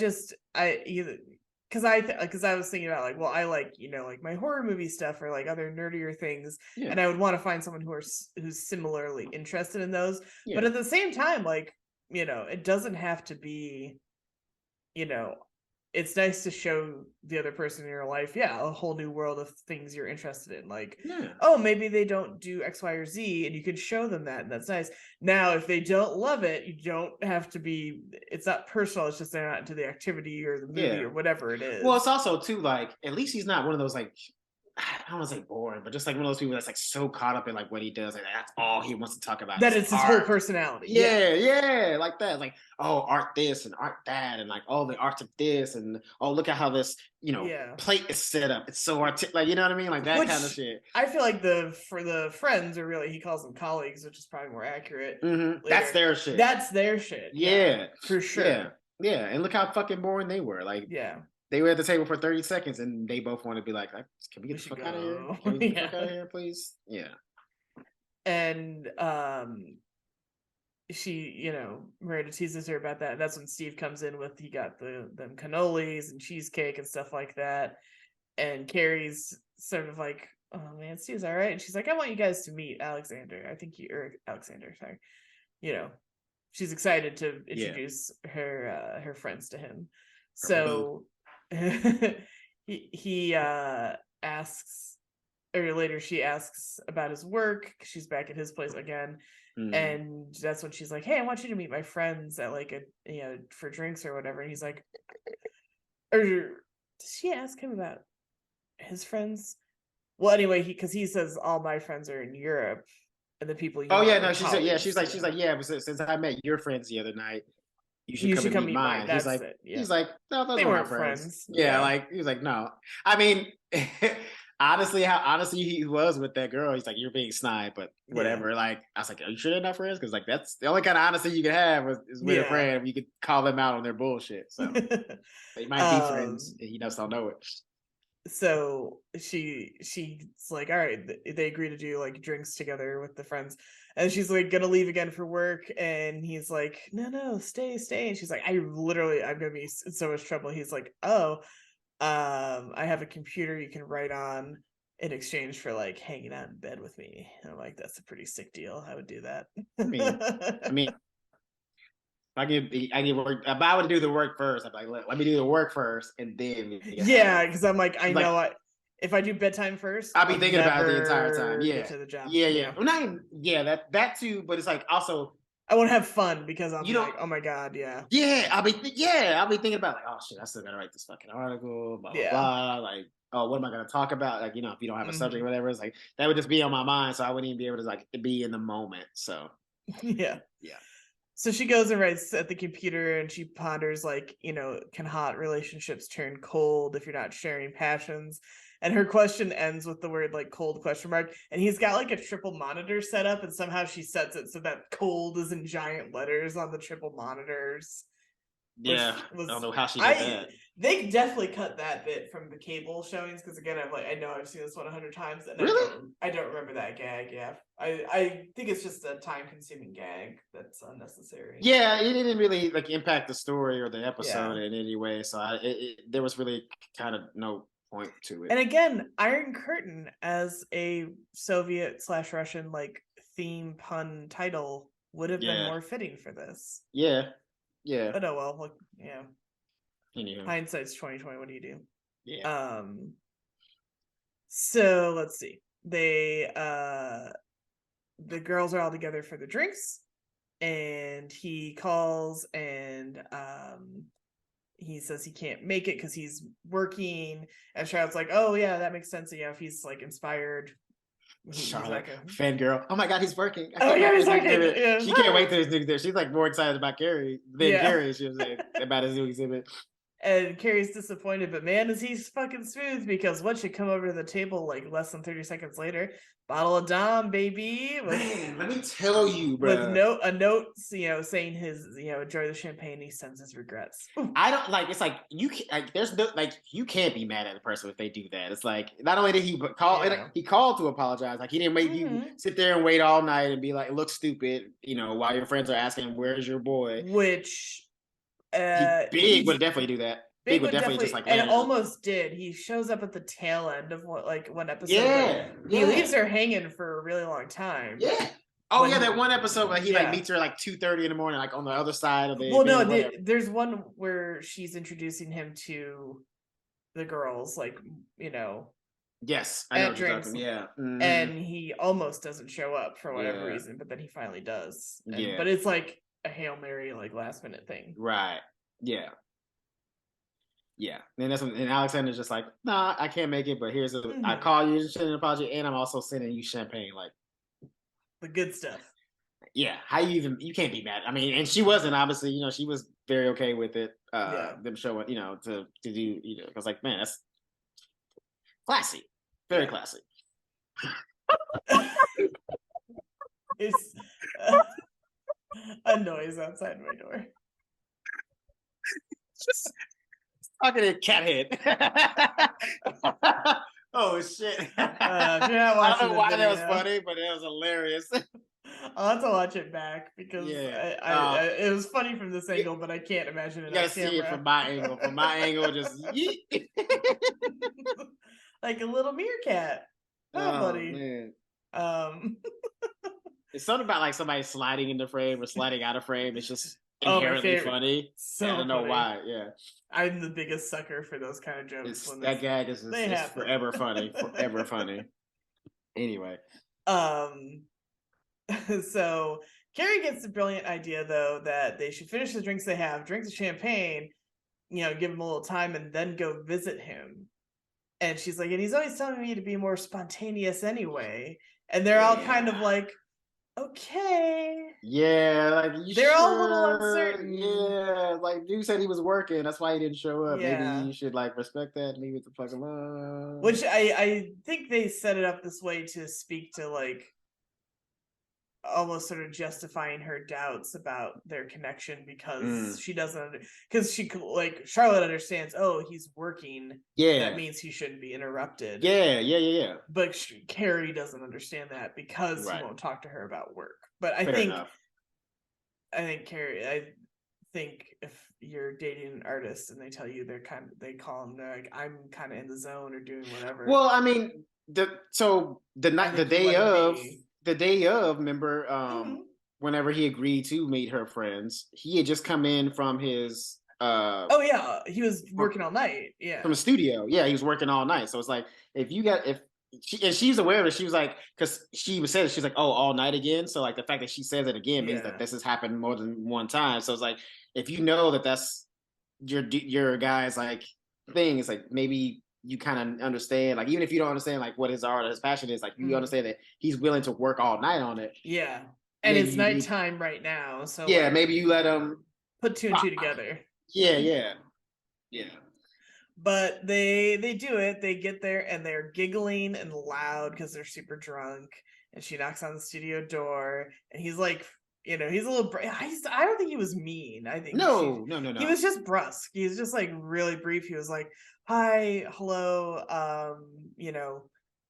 because I was thinking about like, well, I like, you know, like my horror movie stuff or like other nerdier things, and I would want to find someone who's similarly interested in those. But at the same time, like, you know, it doesn't have to be, you know, it's nice to show the other person in your life, a whole new world of things you're interested in. Like, oh, maybe they don't do X, Y, or Z, and you can show them that, and that's nice. Now, if they don't love it, you don't have to be, it's not personal, it's just they're not into the activity or the movie or whatever it is. Well, it's also too, like, at least he's not one of those like, I don't want to say boring, but just like one of those people that's like so caught up in like what he does, like that's all he wants to talk about. That it's his whole personality. Yeah, like that. Like, oh, art this and art that, and like, oh, the art of this, and oh, look at how this, you know, plate is set up. It's so artistic, like, you know what I mean, like that kind of shit. I feel like for the friends, or really he calls them colleagues, which is probably more accurate. That's their shit. That's their shit. Yeah, for sure. Yeah, and look how fucking boring they were. Like, they were at the table for 30 seconds and they both want to be like, can we get the fuck out of here? Can we get the fuck out of here, please? Yeah. And she, you know, Miranda teases her about that. That's when Steve comes in with, he got them cannolis and cheesecake and stuff like that. And Carrie's sort of like, oh man, Steve's all right. And she's like, I want you guys to meet Alexander. Alexander, sorry. You know, she's excited to introduce her friends to him. So he asks, or later she asks about his work. She's back at his place again, and that's when she's like, hey, I want you to meet my friends at like for drinks or whatever. And he's like, or does she ask him about his friends? Well, anyway, because he says all my friends are in Europe, and the people she said she's like but since I met your friends the other night, you should come meet mine. He's like, no, those weren't friends. Yeah, like he was like, no. I mean, honestly, how honestly he was with that girl. He's like, you're being snide, but whatever. Yeah. Like, I was like, are you sure they're not friends? Because like that's the only kind of honesty you can have is with a friend. You could call them out on their bullshit. So they might be friends, and he just don't know it. So she's like, all right, they agree to do like drinks together with the friends, and she's like gonna leave again for work, and he's like, no, stay, and she's like, I'm gonna be in so much trouble. He's like, oh, I have a computer you can write on in exchange for like hanging out in bed with me. And I'm like, that's a pretty sick deal. I would do that. I mean I give work. If I would do the work first, I'd be like, let me do the work first, and then because I'm like, I know what. If I do bedtime first, I'll be thinking about it the entire time. Get to the job. Well, not even, that too. But it's like also I want to have fun because I'm like, oh my god, I'll be thinking about like, oh shit, I still gotta write this fucking article, blah blah blah. Like, oh, what am I gonna talk about? Like, if you don't have a subject or whatever, it's like that would just be on my mind, so I wouldn't even be able to like be in the moment. So yeah. So she goes and writes at the computer, and she ponders like, can hot relationships turn cold if you're not sharing passions? And her question ends with the word like cold ? And he's got like a triple monitor set up, and somehow she sets it so that cold is in giant letters on the triple monitors. I don't know how she did that. They definitely cut that bit from the cable showings, because again, I know I've seen this one 100 times, and really? I don't remember that gag. I think it's just a time-consuming gag that's unnecessary. Yeah, it didn't really like impact the story or the episode in any way, so there was really kind of no point to it. And again, Iron Curtain as a Soviet/Russian like theme pun title would have been more fitting for this. Yeah, Yeah. But oh well, look, yeah. Anywho. Hindsight's 2020. What do you do? Yeah. So let's see. They the girls are all together for the drinks, and he calls and he says he can't make it because he's working. And Charlotte's like, oh yeah, that makes sense. If he's like inspired. Charlotte, fangirl. Oh my god, he's working. Oh yeah, he's working. Yeah. She can't wait till his new exhibit. She's like more excited about Carrie than Carrie, she was saying, about his new exhibit. And Carrie's disappointed, but man, is he fucking smooth, because what should come over to the table like less than 30 seconds later? Bottle of Dom, baby. Man, let me tell you, bro. With a note, saying his, enjoy the champagne. He sends his regrets. I don't like. It's like you can't. Like, there's no like you can't be mad at the person if they do that. It's like not only did he call, he called to apologize. Like he didn't make you sit there and wait all night and be like, look stupid, while your friends are asking, where's your boy? Which Big would definitely do that. Big would definitely just like, and almost did. He shows up at the tail end of one episode. Yeah, he leaves her hanging for a really long time. Yeah. Oh yeah, that one episode where he like meets her like 2:30 in the morning, like on the other side of the. Well, no, there's one where she's introducing him to the girls, like Yes, I know what you're talking. Yeah, and he almost doesn't show up for whatever reason, but then he finally does. But it's like a Hail Mary, like last minute thing. Right. Yeah. Yeah, and that's when Alexander's just like, nah, I can't make it, but here's I call you, send an apology, and I'm also sending you champagne, like the good stuff. Yeah, how you can't be mad. I mean, and she wasn't, obviously, she was very okay with it. Them showing, to do, because like, man, that's classy, very classy. It's a noise outside my door. Just talking to cat head. Oh shit! I don't know why that was funny, but it was hilarious. I'll have to watch it back because it was funny from this angle, but I can't imagine it. You gotta see it from my angle. From my angle, just like a little meerkat. Oh, buddy. Man. It's something about like somebody sliding into frame or sliding out of frame. It's just inherently funny. So I don't know why. Yeah, I'm the biggest sucker for those kind of jokes. That gag is forever funny. Forever funny. Anyway. So Carrie gets the brilliant idea, though, that they should finish the drinks they have, drink the champagne, give him a little time, and then go visit him. And she's like, and he's always telling me to be more spontaneous anyway. And they're all kind of like, okay. Yeah, like they're all a little uncertain. Yeah, like you said he was working. That's why he didn't show up. Yeah. Maybe you should like respect that and leave it the fuck alone. Which I think they set it up this way to speak to like almost sort of justifying her doubts about their connection, because she doesn't, because she like Charlotte understands, oh, he's working, that means he shouldn't be interrupted, yeah, but Carrie doesn't understand that because he won't talk to her about work. But I think Carrie, I think if you're dating an artist and they tell you they're call them, they're like, I'm kind of in the zone or doing whatever. Well, I mean, the day of, remember, whenever he agreed to meet her friends, he had just come in from his he was working all night. Yeah. From the studio. Yeah, he was working all night. So it's like, she's aware of it, she was like, because she was saying, she's like, oh, all night again. So like the fact that she says it again means that this has happened more than one time. So it's like, if you know that that's your guy's like thing, it's like maybe you kind of understand, like, even if you don't understand like what his art or his passion is, like you understand that he's willing to work all night on it. Yeah. And maybe it's nighttime right now. So maybe you let him put two and two together. Yeah. But they do it. They get there and they're giggling and loud because they're super drunk. And she knocks on the studio door and he's like, he's a little. I don't think he was mean. I think no. He was just brusque. He was just like really brief. He was like, hi, hello,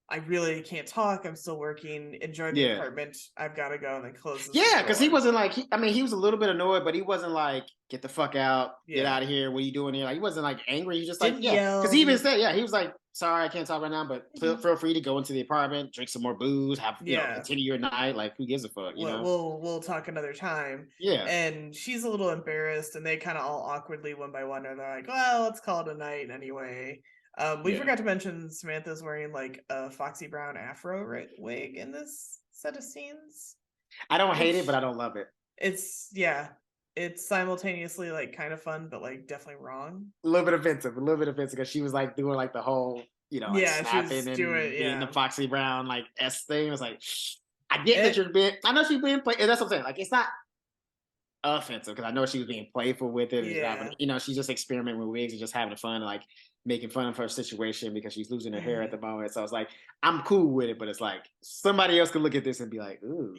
I really can't talk, I'm still working, enjoy the apartment, I've got to go, and then close the door. Because he wasn't like, he was a little bit annoyed, but he wasn't like, get the fuck out, get out of here, what are you doing here? Like, he wasn't like angry, he was just like, because he even said, he was like, sorry, I can't talk right now, but feel free to go into the apartment, drink some more booze, have continue your night. Like, who gives a fuck? You know, we'll talk another time. Yeah. And she's a little embarrassed, and they kind of all awkwardly one by one are like, well, let's call it a night anyway. We forgot to mention Samantha's wearing like a Foxy Brown afro wig in this set of scenes. I don't hate it, but I don't love it. It's simultaneously like kind of fun, but like definitely wrong. A little bit offensive because she was like doing like the whole, like snapping and being the Foxy Brown like S thing. It was like, I get that you're being, I know she's being played, and that's what I'm saying. Like, it's not offensive because I know she was being playful with it. And she's just experimenting with wigs and just having fun and like making fun of her situation because she's losing her hair at the moment. So I was like, I'm cool with it, but it's like somebody else could look at this and be like, ooh,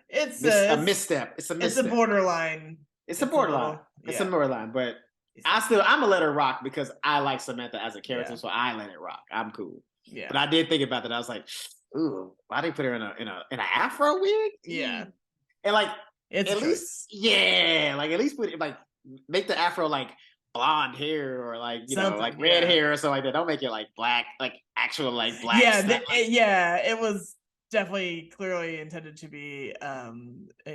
it's a misstep. It's a misstep. It's a borderline. It's a borderline. It's a borderline, but I'm gonna let her rock because I like Samantha as a character, so I let it rock. I'm cool. Yeah. But I did think about that. I was like, ooh, why they put her in an afro wig? Yeah. And like it's at least like at least put it like make the afro like blonde hair or like like red hair or something like that. Don't make it like black, like actual like black. It was definitely clearly intended to be a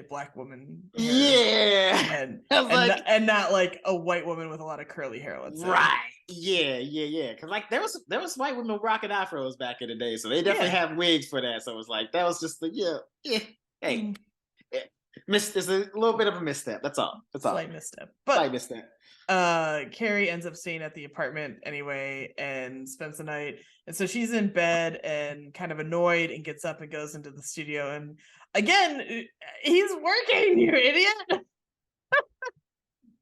black woman hair. And not like a white woman with a lot of curly hair, let's say. Right. Because like there was white women rocking afros back in the day, so they definitely have wigs for that. So it was like that was just hey, it's a little bit of a misstep. That's all. Slight misstep. Carrie ends up staying at the apartment anyway and spends the night. And so she's in bed and kind of annoyed and gets up and goes into the studio. And again, he's working, you idiot.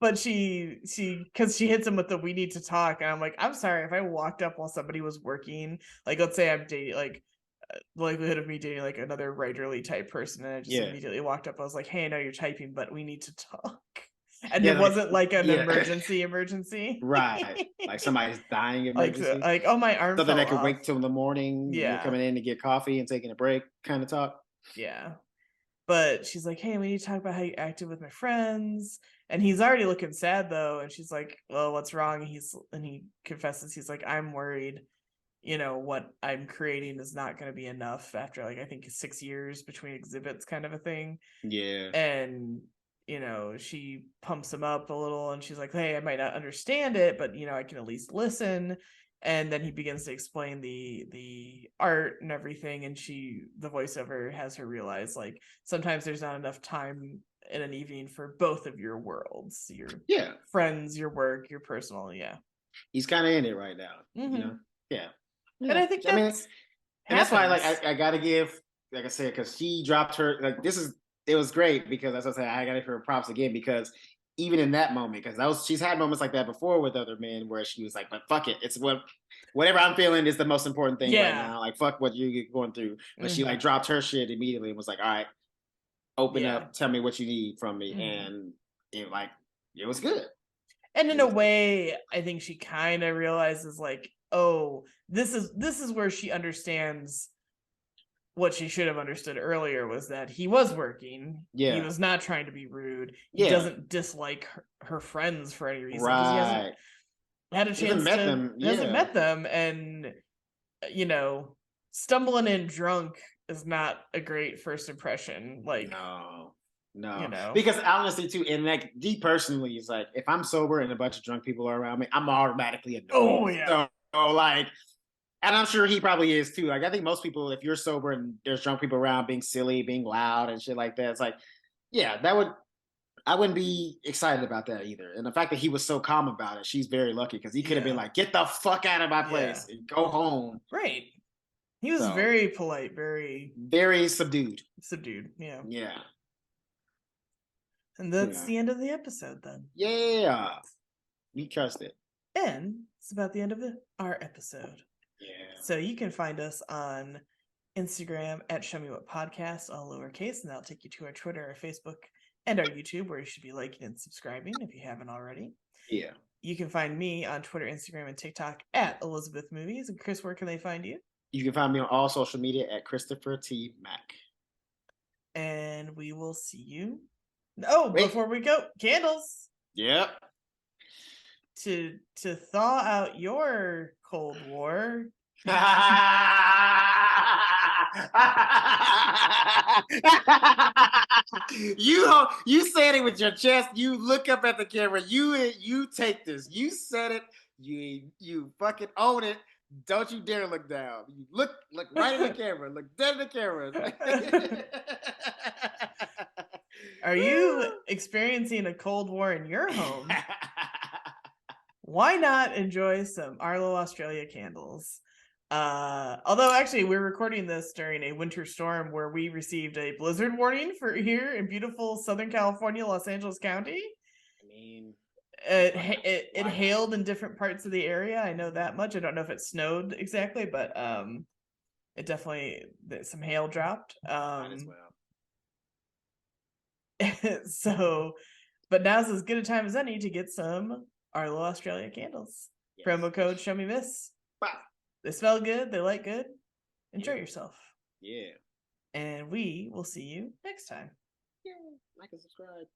But she hits him with the "we need to talk," and I'm like, I'm sorry if I walked up while somebody was working, like let's say I'm dating, like the likelihood of me dating like another writerly type person, and I just immediately walked up. I was like, hey, I know you're typing, but we need to talk. And it wasn't like an emergency. Right. Like somebody's dying emergency. like, oh, my arm something that could wait till the morning. You're coming in to get coffee and taking a break kind of talk. Yeah. But she's like, hey, we need to talk about how you acted with my friends. And he's already looking sad though. And she's like, well, what's wrong? And he confesses, he's like, I'm worried, what I'm creating is not going to be enough after like, I think 6 years between exhibits kind of a thing. Yeah. And she pumps him up a little and she's like, hey, I might not understand it, but I can at least listen. And then he begins to explain the art and everything, and the voiceover has her realize like sometimes there's not enough time in an evening for both of your worlds, your friends, your work, your personal. He's kind of in it right now. And I think and that's why like I gotta give, like I said, because she dropped her like it was great because as I said, I gotta give her props again because even in that moment, because she's had moments like that before with other men where she was like, but fuck it, it's whatever I'm feeling is the most important thing right now. Like fuck what you're going through. But she like dropped her shit immediately and was like, all right, open up, tell me what you need from me. And it was good. And in a way, I think she kind of realizes like, oh, this is where she understands what she should have understood earlier was that he was working. He was not trying to be rude. He doesn't dislike her friends for any reason. Right. He hasn't had a chance hasn't met them. And, stumbling in drunk is not a great first impression. Like, no. Because honestly, too, and like D personally is like, if I'm sober and a bunch of drunk people are around me, I'm automatically annoyed. Oh, yeah. So like, and I'm sure he probably is too. Like, I think most people, if you're sober and there's drunk people around being silly, being loud and shit like that, it's like, I wouldn't be excited about that either. And the fact that he was so calm about it, she's very lucky because he could have been like, get the fuck out of my place and go home. Right. He was very polite, very subdued. Yeah. Yeah. And that's the end of the episode then. Yeah. We trust it. And it's about the end of our episode. Yeah. So you can find us on Instagram at Show Me What Podcast, all lowercase, and that'll take you to our Twitter, our Facebook, and our YouTube, where you should be liking and subscribing if you haven't already. Yeah. You can find me on Twitter, Instagram, and TikTok at Elizabeth Movies. And Chris, where can they find you? You can find me on all social media at Christopher T. Mack. And we will see you. Before we go, candles. Yep. To thaw out your Cold War, You said it with your chest. You look up at the camera. You take this. You said it. You fucking own it. Don't you dare look down. You look right at the camera. Look dead at the camera. Are you experiencing a Cold War in your home? Why not enjoy some Arlo Australia candles? Although actually we're recording this during a winter storm where we received a blizzard warning for here in beautiful Southern California, Los Angeles County. I mean, it hailed in different parts of the area. I know that much. I don't know if it snowed exactly, but it definitely some hail dropped. might as well. So, but now's as good a time as any to get some Arlo Australia candles. Yes. Promo code Show Me Miss. Wow. They smell good. They light good. Enjoy yourself. Yeah. And we will see you next time. Yeah. Like and subscribe.